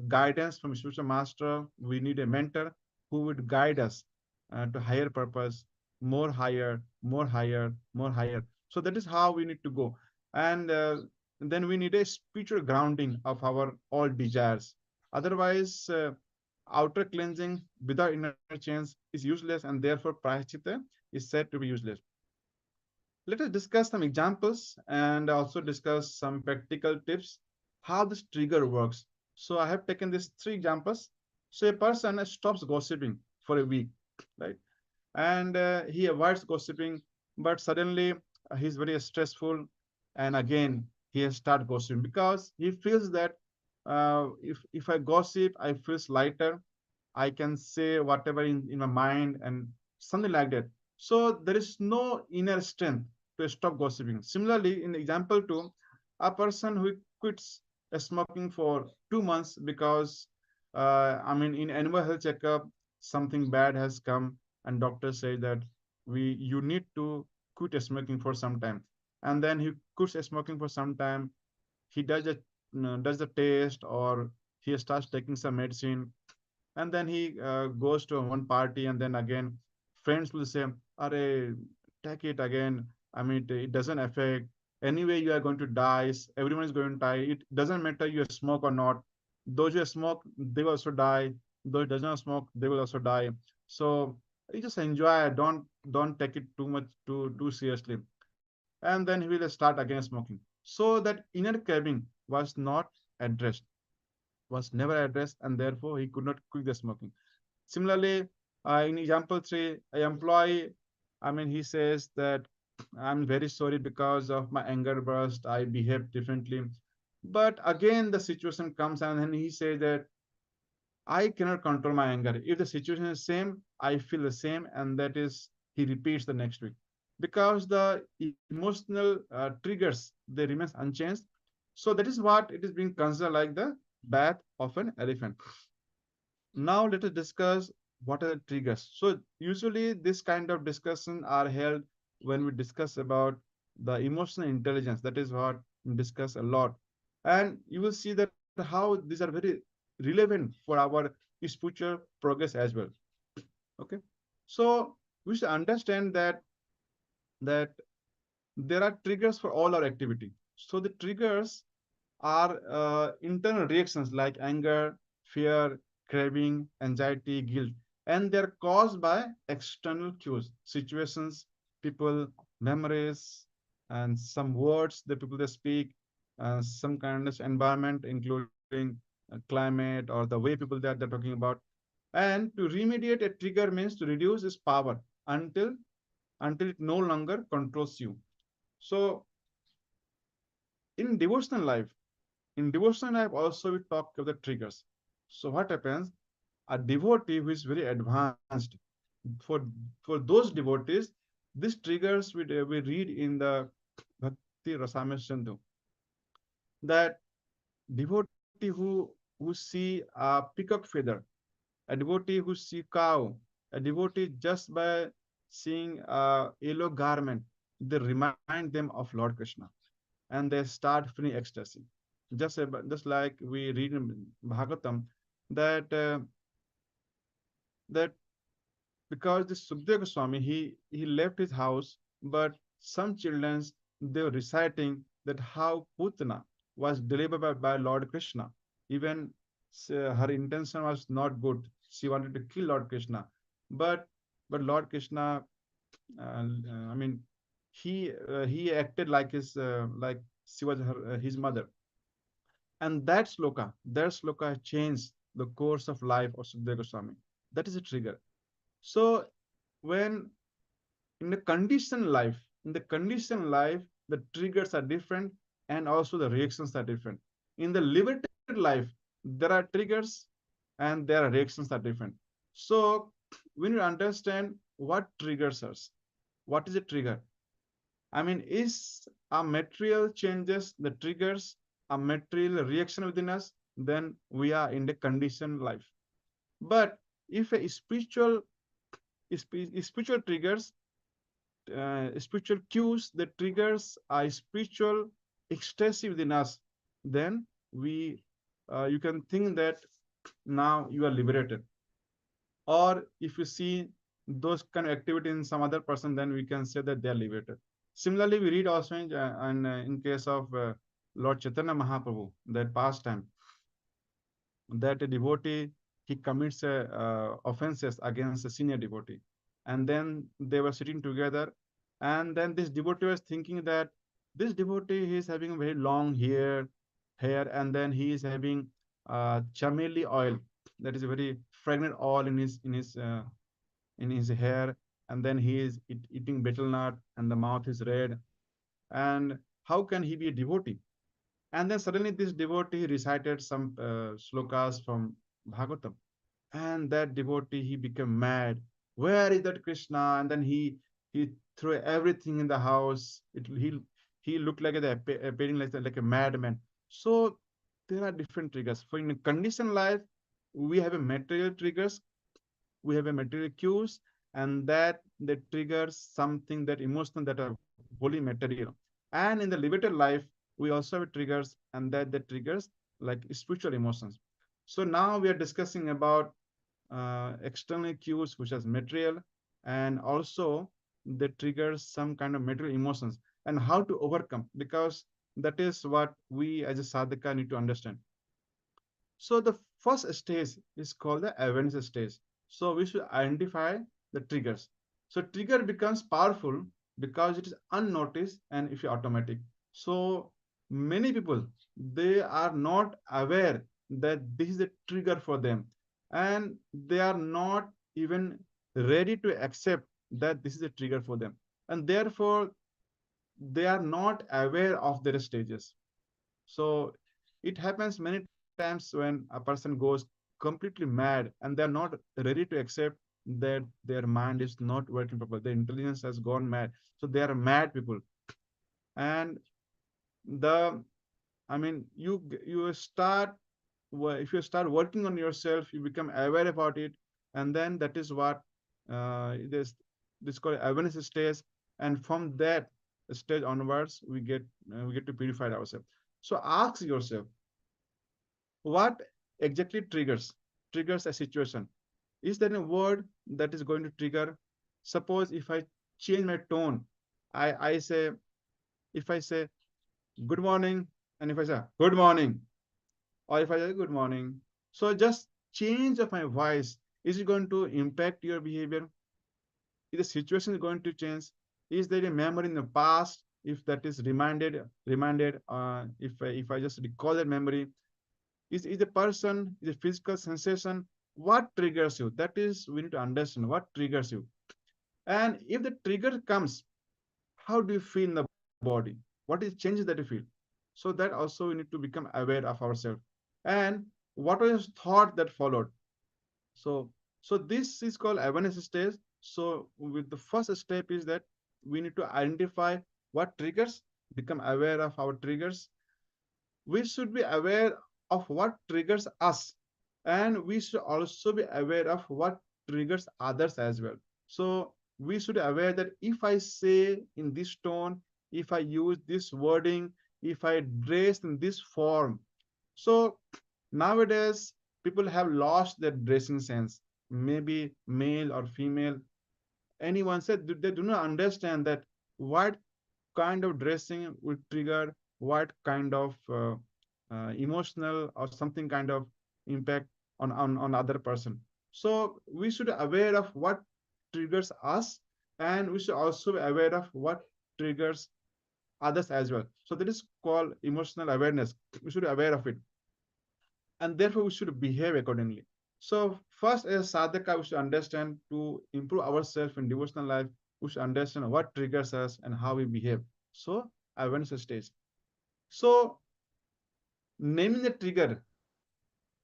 guidance from spiritual master. We need a mentor who would guide us to higher purpose, more higher, more higher, more higher. So that is how we need to go. And then we need a spiritual grounding of our all desires. Otherwise, outer cleansing without inner change is useless, and therefore prayachita is said to be useless. Let us discuss some examples and also discuss some practical tips how this trigger works. So I have taken these three examples. So a person stops gossiping for a week, right? And he avoids gossiping, but suddenly he's very stressful, and again he has start gossiping because he feels that if I gossip, I feels lighter. I can say whatever in my mind and something like that. So there is no inner strength to stop gossiping. Similarly, in example two, a person who quits smoking for 2 months because, in animal health checkup, something bad has come, and doctor say that you need to quit smoking for some time, and then he quits smoking for some time. He does the test, or he starts taking some medicine, and then he goes to one party, and then again friends will say, "Arey, take it again. I mean, it doesn't affect. Anyway, you are going to die. Everyone is going to die. It doesn't matter you smoke or not. Those who smoke, they will also die. Those who does not smoke, they will also die. So you just enjoy it. Don't take it too much too seriously." And then he will start again smoking. So that inner craving was not addressed, was never addressed, and therefore he could not quit the smoking. Similarly, in example three, a employee, he says that I'm very sorry because of my anger burst, I behaved differently. But again, the situation comes and then he says that I cannot control my anger. If the situation is same, I feel the same, and that is he repeats the next week because the emotional triggers they remain unchanged. So that is what it is being considered like the bath of an elephant. Now let us discuss what are the triggers. So usually this kind of discussion are held when we discuss about the emotional intelligence. That is what we discuss a lot. And you will see that how these are very relevant for our spiritual progress as well. Okay. So we should understand that there are triggers for all our activity. So the triggers are internal reactions like anger, fear, craving, anxiety, guilt, and they're caused by external cues, situations, people, memories, and some words the people they speak, some kind of environment, including climate or the way people that they're talking about. And to remediate a trigger means to reduce its power until it no longer controls you. So in devotional life, in devotional life also we talk about the triggers. So what happens? A devotee who is very advanced, for for those devotees, these triggers we read in the Bhakti Rasamrita Sindhu, that devotee who see a peacock feather, a devotee who see cow, a devotee just by seeing a yellow garment, they remind them of Lord Krishna, and they start feeling ecstasy. Just like we read in Bhagavatam that that because this Sukadeva Goswami he left his house, but some children they were reciting that how Putana was delivered by Lord Krishna. Even her intention was not good. She wanted to kill Lord Krishna, but Lord Krishna, I mean, he acted like like she was his mother, and that sloka changed the course of life of Sukadeva Goswami. That is a trigger. So when in the conditioned life, the triggers are different and also the reactions are different. In the liberated life, there are triggers and there are reactions are different. So we need to understand what triggers us. what is a trigger? I mean, is a material changes the triggers a material reaction within us, then we are in the conditioned life. But if a spiritual triggers, spiritual cues that triggers a spiritual ecstasy within us, then we, you can think that now you are liberated. Or if you see those kind of activity in some other person, then we can say that they are liberated. Similarly, we read also in case of Lord Chaitanya Mahaprabhu, that pastime, that a devotee, he commits offenses against a senior devotee, and then they were sitting together, and then this devotee was thinking that this devotee, he is having a very long hair, and then he is having chameli oil, that is a very fragrant oil in his hair, and then he is eating betel nut, and the mouth is red, and how can he be a devotee? And then suddenly this devotee recited some slokas from Bhagavatam. And that devotee, he became mad. Where is that Krishna? And then he threw everything in the house. He looked like appearing like a madman. So there are different triggers. For in a conditioned life, we have a material triggers, we have a material cues, and that triggers something that emotional that are wholly material. And in the liberated life, we also have triggers, and that triggers like spiritual emotions. So now we are discussing about external cues which is material, and also they triggers some kind of material emotions, and how to overcome, because that is what we as a sadhaka need to understand. So the first stage is called the awareness stage. So we should identify the triggers. So trigger becomes powerful because it is unnoticed and if you automatic. So many people, they are not aware that this is a trigger for them, and they are not even ready to accept that this is a trigger for them, and therefore they are not aware of their stages. So it happens many times when a person goes completely mad and they're not ready to accept that their mind is not working properly. Their intelligence has gone mad. So they are mad people. And the, I mean, you start, if you start working on yourself, you become aware about it, and then that is what this called awareness stage. And from that stage onwards, we get to purify ourselves. So ask yourself, what exactly triggers a situation? Is there a word that is going to trigger? Suppose if I change my tone, I say, if I say good morning, and if I say good morning, or if I say good morning, so just change of my voice, is it going to impact your behavior? Is the situation going to change? Is there a memory in the past? If that is reminded, if I just recall that memory, is a person, is a physical sensation, what triggers you? That is, we need to understand what triggers you. And if the trigger comes, how do you feel in the body? What is changes that you feel? So that also we need to become aware of ourselves. And what was thought that followed? So this is called awareness stage. So with the first step is that we need to identify what triggers, become aware of our triggers. We should be aware of what triggers us, and we should also be aware of what triggers others as well. So we should be aware that if I say in this tone, if I use this wording, if I dress in this form, so nowadays people have lost their dressing sense, maybe male or female. Anyone said they do not understand that what kind of dressing will trigger what kind of emotional or something kind of impact on other person. So we should be aware of what triggers us, and we should also be aware of what triggers others as well. So that is called emotional awareness. We should be aware of it, and therefore we should behave accordingly. So first, as sadhaka, we should understand to improve ourselves in devotional life. We should understand what triggers us and how we behave. So awareness stage. So naming the trigger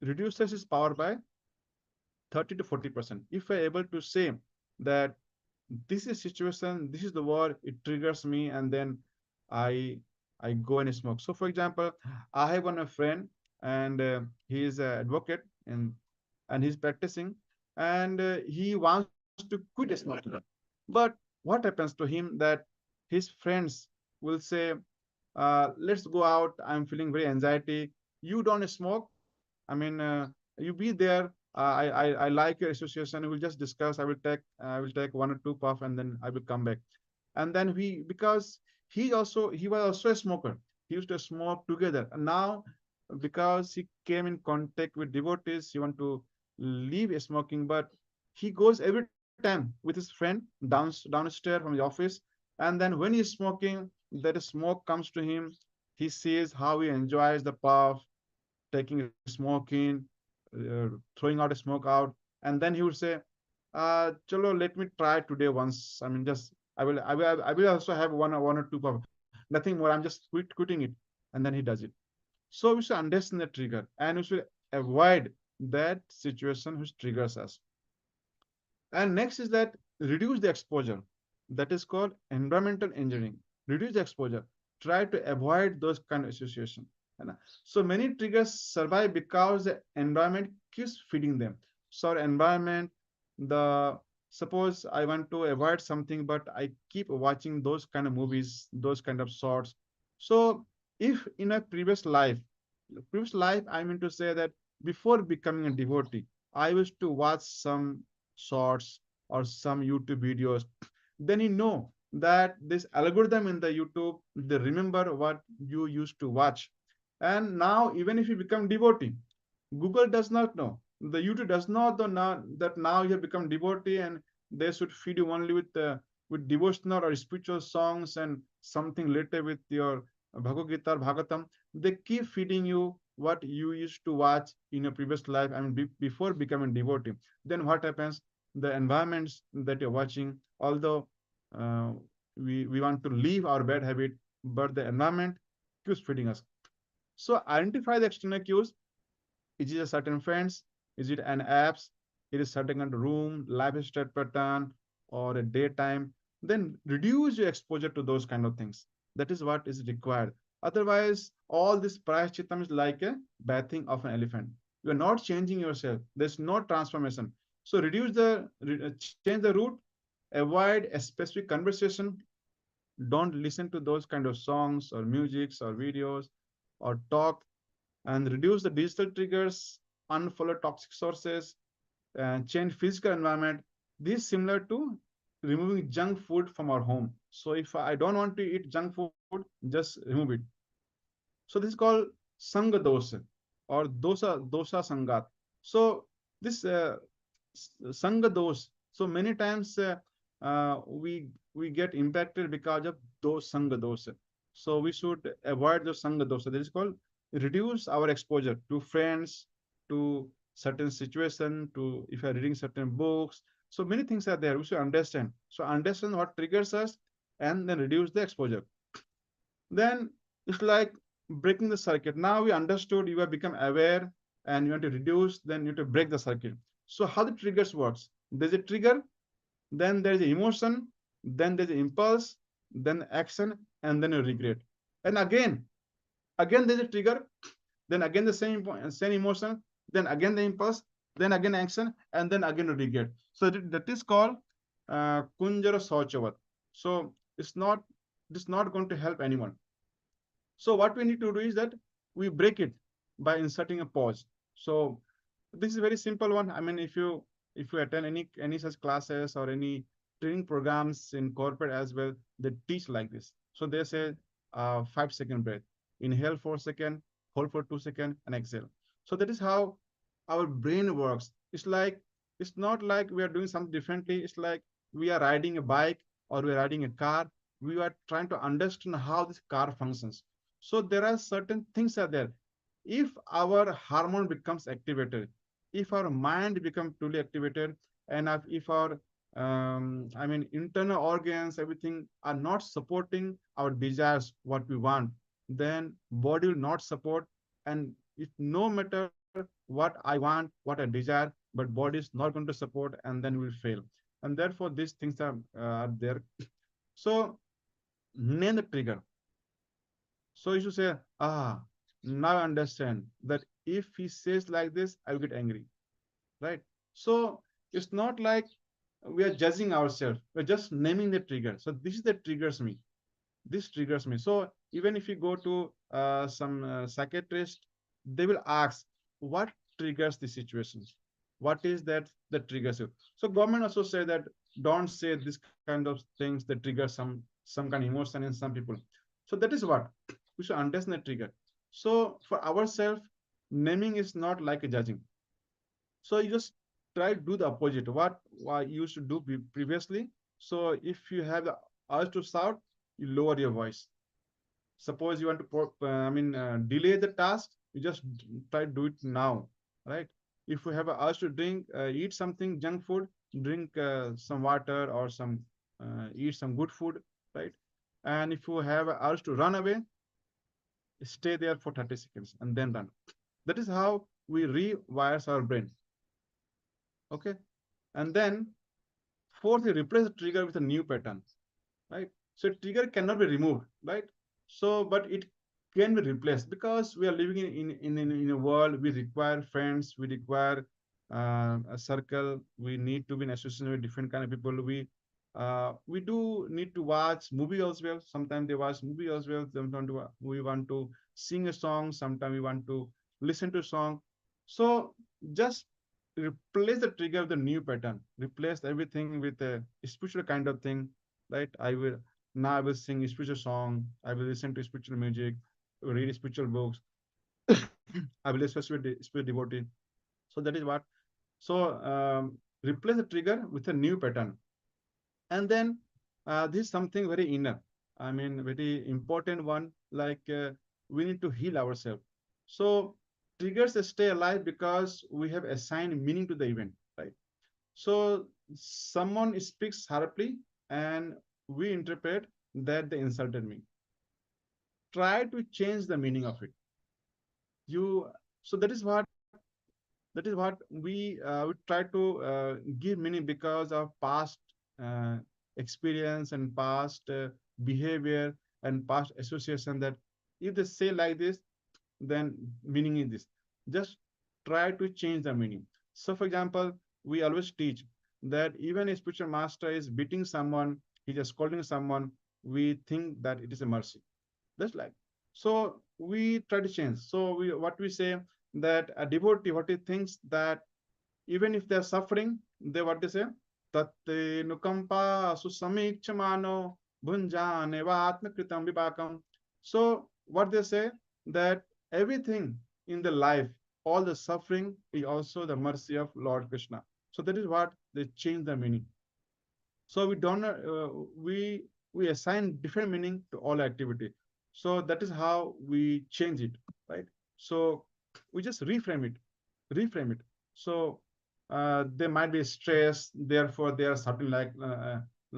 reduces its power by 30 to 40%. If we're able to say that this is situation, this is the word, it triggers me, and then I I go and smoke. So for example, I have one a friend, and he is an advocate, and he's practicing, and he wants to quit smoking. But what happens to him that his friends will say, let's go out, I'm feeling very anxiety, you don't smoke. I mean, you be there. I like your association. We'll just discuss. I will take one or two puff, and then I will come back. And then because he was also a smoker. He used to smoke together. And now, because he came in contact with devotees, he want to leave smoking, but he goes every time with his friend downstairs from the office. And then when he's smoking, that smoke comes to him. He sees how he enjoys the puff, taking smoking, throwing out a smoke out, and then he would say, "Chalo, let me try today once. I mean, just I will also have one or two puff. Nothing more. I'm just quitting it." And then he does it. So we should understand the trigger, and we should avoid that situation which triggers us. And next is that reduce the exposure. That is called environmental engineering. Reduce the exposure. Try to avoid those kind of association. है. So many triggers survive because the environment keeps feeding them. So our environment, the suppose I want to avoid something, but I keep watching those kind of movies, those kind of shorts. So if in a previous life, I mean to say that before becoming a devotee, I used to watch some shorts or some YouTube videos. Then you know that this algorithm in the YouTube, they remember what you used to watch. And now, even if you become devotee, Google does not know. The YouTube does not know now that now you have become devotee, and they should feed you only with devotional or spiritual songs and something related with your Bhagavad Gita or Bhagavatam. They keep feeding you what you used to watch in your previous life. I mean, before becoming devotee. Then what happens? The environments that you're watching, although uh, we want to leave our bad habit, but the environment keeps feeding us. So identify the external cues. Is it a certain friends? Is it an apps? It is certain kind of room, lifestyle pattern, or a daytime. Then reduce your exposure to those kind of things. That is what is required. Otherwise, all this prayashchitam is like a bathing of an elephant. You are not changing yourself. There's no transformation. So change the route, avoid a specific conversation. Don't listen to those kind of songs or musics or videos or talk, and reduce the digital triggers, unfollow toxic sources, and change physical environment. This is similar to removing junk food from our home. So if I don't want to eat junk food, just remove it. So this is called Sangha dosa or dosa sangat. So this Sangha dos. So many times we get impacted because of those Sangha dosa. So we should avoid the Sangha dosa. This is called reduce our exposure to friends, to certain situation, to if you are reading certain books. So many things are there. We should understand. So understand what triggers us, and then reduce the exposure. Then it's like breaking the circuit. Now we understood, you have become aware, and you want to reduce, then you have to break the circuit. So how the triggers works? There's a trigger, then there's the emotion, then there's the impulse, then action, and then a regret. And again there's a trigger, then again the same emotion, then again the impulse, then again action, and then again a regret. So that is called Kunjara Sauchavat. So it's not going to help anyone. So what we need to do is that we break it by inserting a pause. So this is a very simple one. I mean, if you attend any such classes or any training programs in corporate as well, they teach like this. So they say 5 second breath. Inhale 4 second, hold for 2 second, and exhale. So that is how our brain works. It's not like we are doing something differently. It's like we are riding a bike or we are riding a car. We are trying to understand how this car functions. So there are certain things are there. If our hormone becomes activated, if our mind becomes truly activated, and if our I mean internal organs, everything are not supporting our desires, what we want, then body will not support. And if no matter what I want, what I desire, but body is not going to support, and then we'll fail. and therefore these things are there. So name the trigger. So you should say, now I understand that if he says like this, I'll get angry, right? So it's not like we are judging ourselves. We're just naming the trigger. So this is that triggers me. This triggers me. So even if you go to some psychiatrist, they will ask what triggers the situations. What is that triggers you? So government also say that don't say this kind of things that trigger some kind of emotion in some people. So that is what we should understand the trigger. So for ourselves, naming is not like a judging. So you just try to do the opposite. What you used to do previously. So if you have the urge to shout, you lower your voice. Suppose you want to, delay the task, you just try to do it now, right? If you have a urge to drink, eat something junk food, drink some water or eat some good food, right? And if you have a urge to run away, stay there for 30 seconds and then run. That is how we rewires our brain. Okay. And then fourth, you replace the trigger with a new pattern, right? So trigger cannot be removed, right? So, but it can be replaced because we are living in a world. We require friends, we require a circle. We need to be in association with different kind of people. We do need to watch movie as well. Sometimes they watch movie as well. We want to sing a song. Sometimes we want to listen to a song. So just replace the trigger with a new pattern. Replace everything with a spiritual kind of thing, right? I will sing a spiritual song. I will listen to spiritual music, read spiritual books. I will especially spiritual devotee. So that is what. So replace the trigger with a new pattern, and then this is something very inner. I mean, very important one. Like we need to heal ourselves. So triggers stay alive because we have assigned meaning to the event, right? So someone speaks sharply, and we interpret that they insulted me. Try to change the meaning of it. You so that is what we try to give meaning because of past uh, experience and past behavior and past association. That if they say like this, then meaning is this. Just try to change the meaning. So, for example, we always teach that even a spiritual master is beating someone, he's just scolding someone, we think that it is a mercy. That's like. So we try to change. So we say that a devotee, what he thinks that even if they're suffering, they what they say, tatte nukampa susamikchamano bhunjane vatmakritam vipakam. So what they say that everything in the life, all the suffering is also the mercy of Lord Krishna. So that is what they change the meaning. So we don't we assign different meaning to all activity. So that is how we change it, right? So we just reframe it. So they might be stressed, therefore they are something like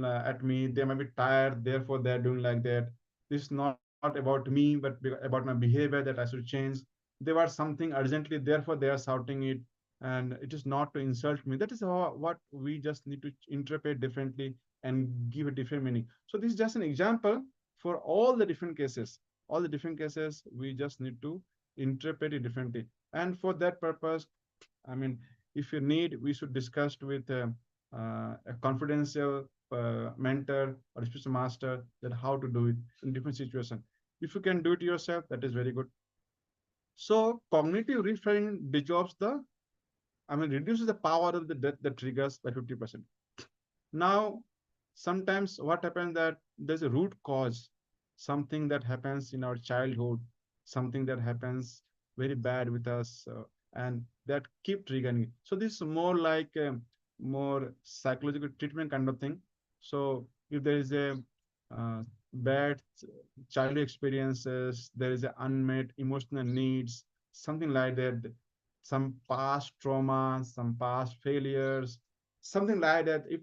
at me. They might be tired, therefore they are doing like that. This is not about me, but about my behavior that I should change. They want something urgently, therefore they are shouting it, and it is not to insult me. That is how what we just need to interpret differently and give a different meaning. So this is just an example for all the different cases. All the different cases, we just need to interpret it differently. And for that purpose, I mean, if you need, we should discuss with a confidential mentor or a spiritual master that how to do it in different situations. If you can do it yourself, that is very good. So cognitive reframing dissolves reduces the power of the triggers by 50%. Now, sometimes what happens that there's a root cause, something that happens in our childhood, something that happens very bad with us, and that keep triggering. So this is more like a more psychological treatment kind of thing. So if there is a bad childhood experiences, there is an unmet emotional needs, something like that, some past trauma, some past failures, something like that. If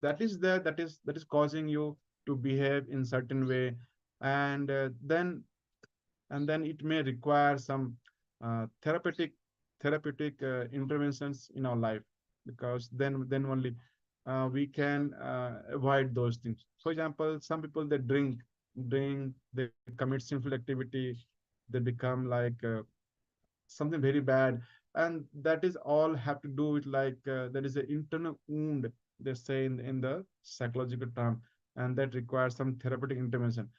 that is there, that is causing you to behave in certain way, and then it may require some therapeutic interventions in our life, because then only we can avoid those things. For example, some people they drink, they commit sinful activity, they become like something very bad, and that is all have to do with like there is an internal wound, they say in the psychological term, and that requires some therapeutic intervention.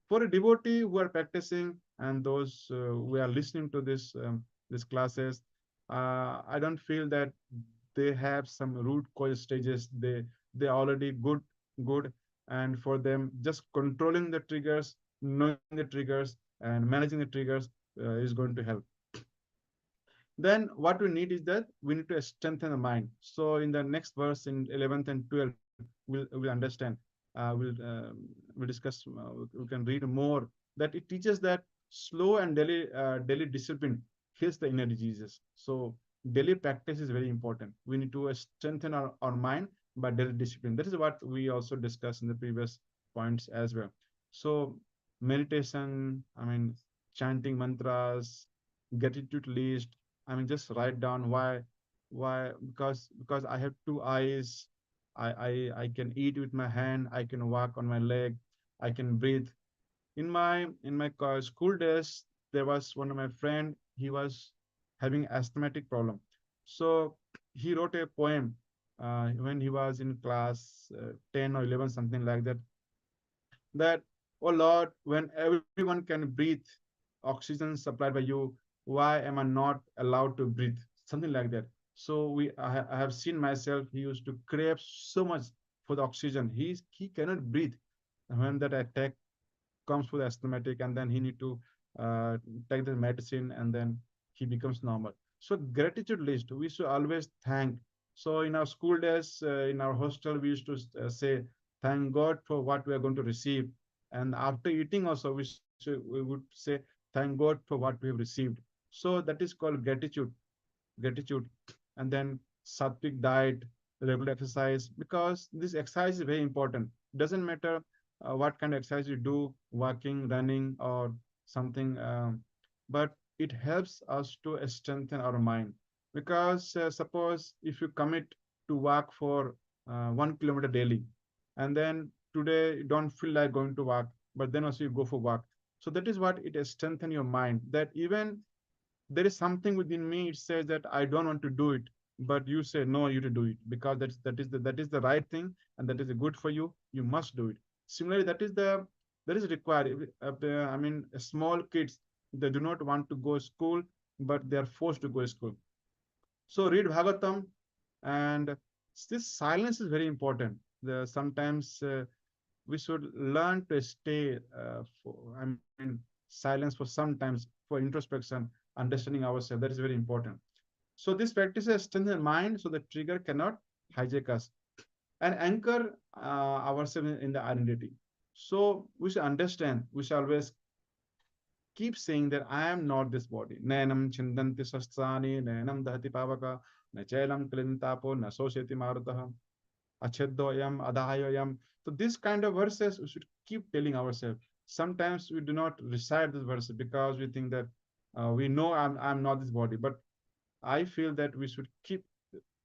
For a devotee who are practicing and those who are listening to these classes, I don't feel that they have some root cause stages. They already good, and for them just controlling the triggers, knowing the triggers, and managing the triggers is going to help. Then what we need is that we need to strengthen the mind. So in the next verse in 11th and 12th, we'll understand. We'll discuss. We can read more that it teaches that slow and daily discipline heals the inner diseases. So daily practice is very important. We need to strengthen our mind by daily discipline. That is what we also discussed in the previous points as well. So meditation, I mean, chanting mantras, gratitude list, I mean, just write down why, because I have two eyes. I can eat with my hand. I can walk on my leg. I can breathe. In my school days, there was one of my friend. He was having asthmatic problem, so he wrote a poem when he was in class 10 or 11, something like that. That, oh Lord, when everyone can breathe oxygen supplied by you, why am I not allowed to breathe? Something like that. So I have seen myself, he used to crave so much for the oxygen. He cannot breathe when that attack comes for the asthmatic, and then he need to take the medicine, and then he becomes normal. So gratitude list, we should always thank. So in our school days, in our hostel, we used to say, thank God for what we are going to receive. And after eating also, we would say, thank God for what we have received. So that is called gratitude. And then sattvic diet, regular exercise, because this exercise is very important. Doesn't matter what kind of exercise you do, walking, running, or something, but it helps us to strengthen our mind. Because suppose if you commit to walk for 1 kilometer daily, and then today you don't feel like going to walk, but then also you go for walk. So that is what it has strengthened your mind. That even there is something within me, it says that I don't want to do it, but you say no, you to do it, because that is the right thing, and that is good for you. You must do it. Similarly, that is required. I mean, small kids, they do not want to go to school, but they are forced to go to school. So read Bhagavatam, and this silence is very important. Sometimes we should learn to stay I mean, silence for some times, for introspection, understanding ourselves. That is very important. So this practice is strengthen the mind, so the trigger cannot hijack us, and anchor ourselves in the identity. So we should understand, we should always keep saying that I am not this body. Nayanam chindanti sastrani, nayanam dahati pavaka, na chailam kalintapo, na sosyati marutaha, acheddoyam, adahayoyam. So this kind of verses we should keep telling ourselves. Sometimes we do not recite this verse because we think that we know I'm not this body, but I feel that we should keep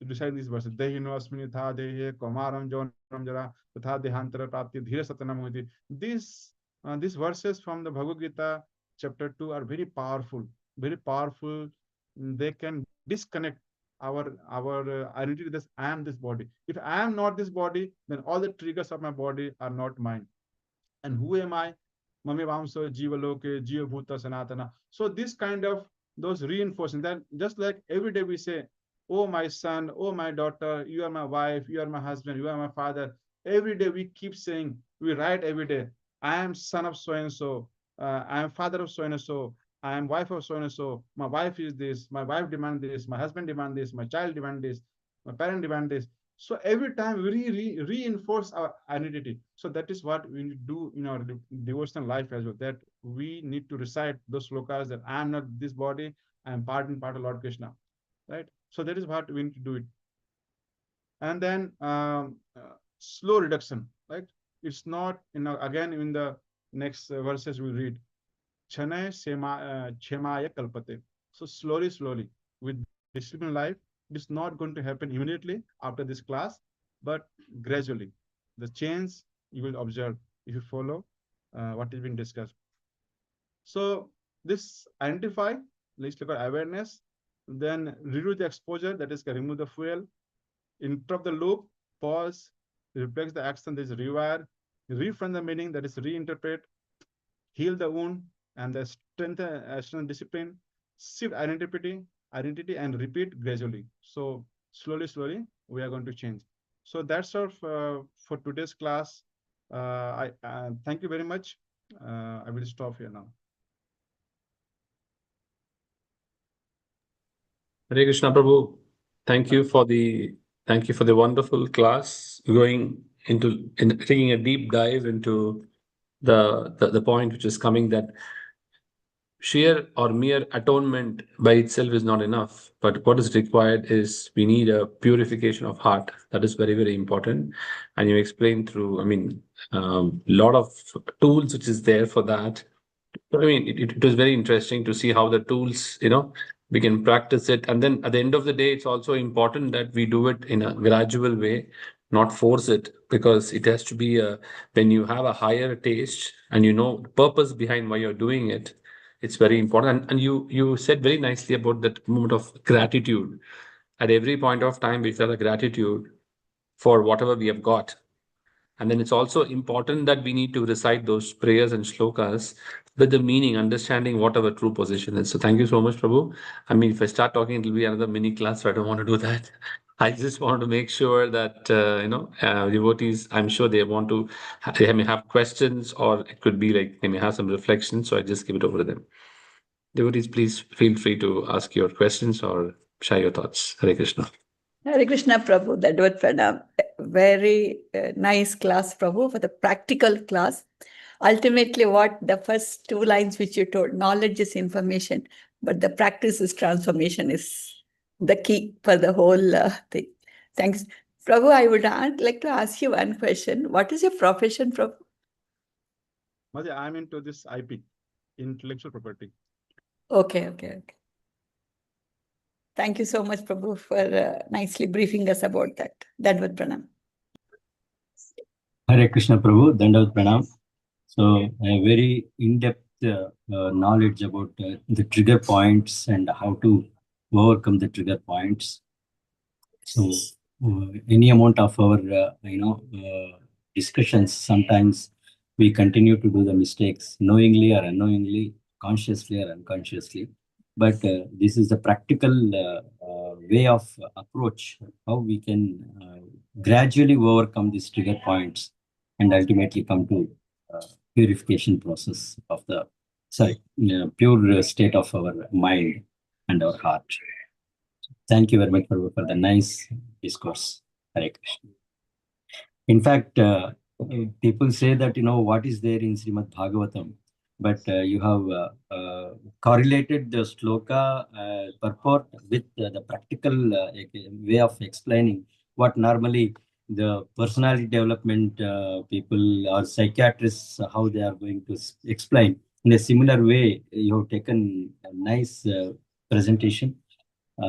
reciting these verses. Dehino asmini tha dehe komaram jonam jara tatha dehantara prapti dhira satanam hoiti. These verses from the Bhagavad Gita chapter 2 are very powerful, very powerful. They can disconnect our identity. This I am this body. If I am not this body, then all the triggers of my body are not mine. And who am I? Mami Vamsa, Jiva Loke, Jiva Bhuta Sanatana. So this kind of those reinforcing that, just like every day we say, oh my son, oh my daughter, you are my wife, you are my husband, you are my father. Every day we keep saying, we write every day, I am son of so and so, I am father of so and so, I am wife of so and so, my wife is this, my wife demand this, my husband demand this, my child demand this, my parent demand this. So every time we reinforce our identity. So that is what we need to do in our devotional life as well. That we need to recite those slokas that I am not this body, I am part and part of Lord Krishna, right? So that is what we need to do it. And then slow reduction, right? It's not, again in the next verses we read, Chanay Chemaya Kalpate. So slowly, with disciplined life, it's not going to happen immediately after this class. but gradually. The change you will observe if you follow what is being discussed. So this identify, let's look at awareness, then reduce the exposure, that is remove the fuel, interrupt the loop, pause, reflects the action, that is rewire, reframe the meaning, that is reinterpret, heal the wound, and the strengthen discipline, shift identity, and repeat gradually. So slowly, we are going to change. So that's all for today's class. I thank you very much. I will stop here now. Hare Krishna Prabhu, thank you for the wonderful class, taking a deep dive into the point which is coming, that sheer or mere atonement by itself is not enough, but what is required is we need a purification of heart. That is very, very important. And you explained through, lot of tools which is there for that. It was very interesting to see how the tools, we can practice it. And then at the end of the day, it's also important that we do it in a gradual way, not force it, because it has to be when you have a higher taste and you know the purpose behind why you're doing it, it's very important. And you said very nicely about that moment of gratitude. At every point of time, we feel a gratitude for whatever we have got. And then it's also important that we need to recite those prayers and shlokas with the meaning, understanding what our true position is. So thank you so much, Prabhu. If I start talking, it'll be another mini class, so I don't want to do that. I just want to make sure that, devotees, I'm sure they may have questions, or it could be like they may have some reflections. So I just give it over to them. Devotees, please feel free to ask your questions or share your thoughts. Hare Krishna. Hare Krishna Prabhu, that was Pranam. Very nice class, Prabhu, for the practical class. Ultimately, what the first two lines which you told, knowledge is information, but the practice is transformation, is the key for the whole thing. Thanks. Prabhu, I would like to ask you one question. What is your profession, Prabhu? I'm into this IP, intellectual property. Okay. Thank you so much, Prabhu, for nicely briefing us about that. That was Pranam. Hare Krishna Prabhu, Dandavat Pranam. So a very in-depth knowledge about the trigger points and how to overcome the trigger points. So any amount of our discussions, sometimes we continue to do the mistakes knowingly or unknowingly, consciously or unconsciously. But this is the practical way of approach, how we can gradually overcome these trigger points and ultimately come to purification process of the pure state of our mind and our heart. Thank you very much for the nice discourse. Hare Krishna. In fact, people say that, what is there in Srimad Bhagavatam, but you have correlated the shloka purport with the practical way of explaining what normally the personality development people or psychiatrists, how they are going to explain. In a similar way, you have taken a nice presentation.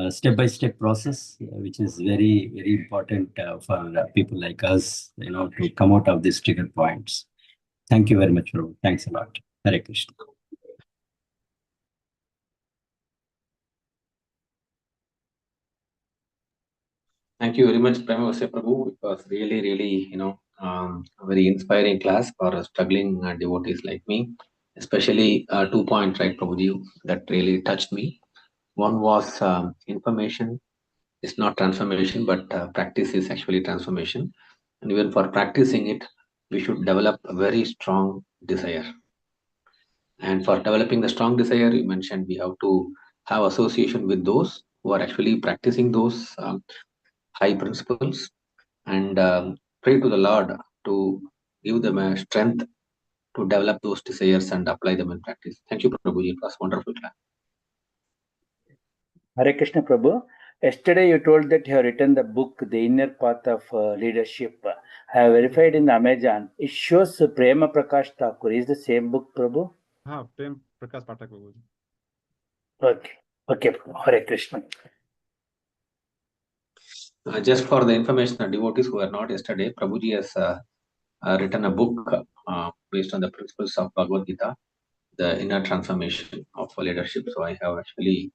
Step-by-step process, which is very, very important for people like us, to come out of these trigger points. Thank you very much, Prabhu. Thanks a lot. Hare Krishna. Thank you very much, Premavasya Prabhu. It was really, really, a very inspiring class for struggling devotees like me. Especially 2 points, right, Prabhuji, that really touched me. One was information is not transformation, but practice is actually transformation. And even for practicing it, we should develop a very strong desire. And for developing the strong desire, you mentioned we have to have association with those who are actually practicing those high principles, and pray to the Lord to give them a strength to develop those desires and apply them in practice. Thank you, Prabhuji. It was wonderful class. Hare Krishna Prabhu. Yesterday you told that you have written the book, The Inner Path of Leadership. I have verified in the Amazon. It shows Prema Prakash Thakur. Is the same book, Prabhu? Prem Prakash Pathak Prabhuji. Okay, Prabhu. Hare Krishna. Just for the information of devotees who were not yesterday, Prabhuji has written a book based on the principles of Bhagavad Gita, the inner transformation of leadership. So I have actually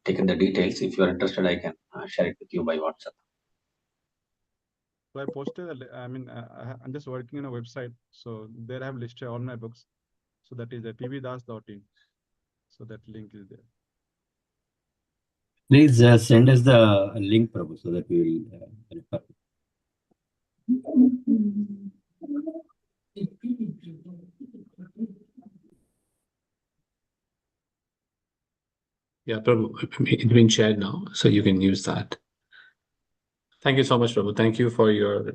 taken the details. If you are interested, I can share it with you by WhatsApp. So I posted, I'm just working on a website. So there I have listed all my books. So that is pvdas.in. So that link is there. Please send us the link, Prabhu, so that we will refer. Yeah, Prabhu, it's been shared now, so you can use that. Thank you so much, Prabhu. Thank you for your,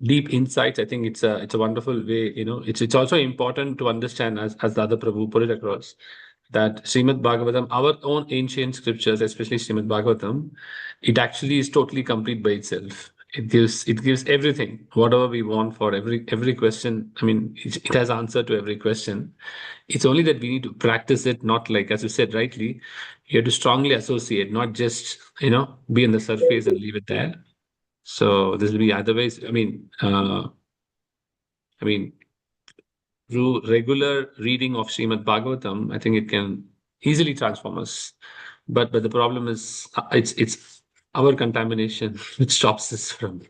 deep insights. I think it's a wonderful way, it's also important to understand, as the other Prabhu put it across, that Srimad Bhagavatam, our own ancient scriptures, especially Srimad Bhagavatam, it actually is totally complete by itself. It gives everything, whatever we want for every question. I mean, it has answer to every question. It's only that we need to practice it, not like, as you said rightly, you have to strongly associate, not just, be on the surface and leave it there. So this will be otherwise, through regular reading of Srimad Bhagavatam, I think it can easily transform us. But the problem is, it's our contamination which stops us from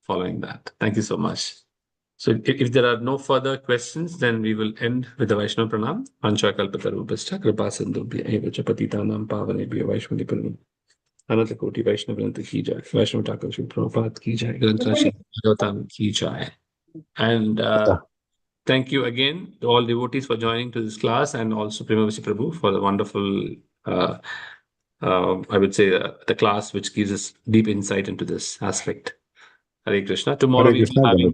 following that. Thank you so much. So if there are no further questions, then we will end with the Vaishnava Pranam. Pancha Kalpatarubhascha Kripa Sindhubhya Eva Cha Patitanam Pavanebhyo Vaishnavi Pranam. Ananta Koti Vaishnava Grantha Ki Jai. Vaishnava Thakur Sri Prabhupada Ki Jai. Grantha Sri Bhagavatam Ki Jai. And thank you again to all devotees for joining to this class, and also Premavasya Prabhu for the wonderful, I would say, the class which gives us deep insight into this aspect. Hare Krishna. Tomorrow Hare Krishna.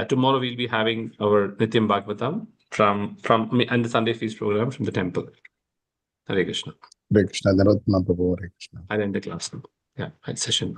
tomorrow we'll be having our Nityam Bhagavatam and the Sunday feast program from the temple. Hare Krishna. Hare Krishna. Hare Krishna. I'll end the class now. Yeah, session.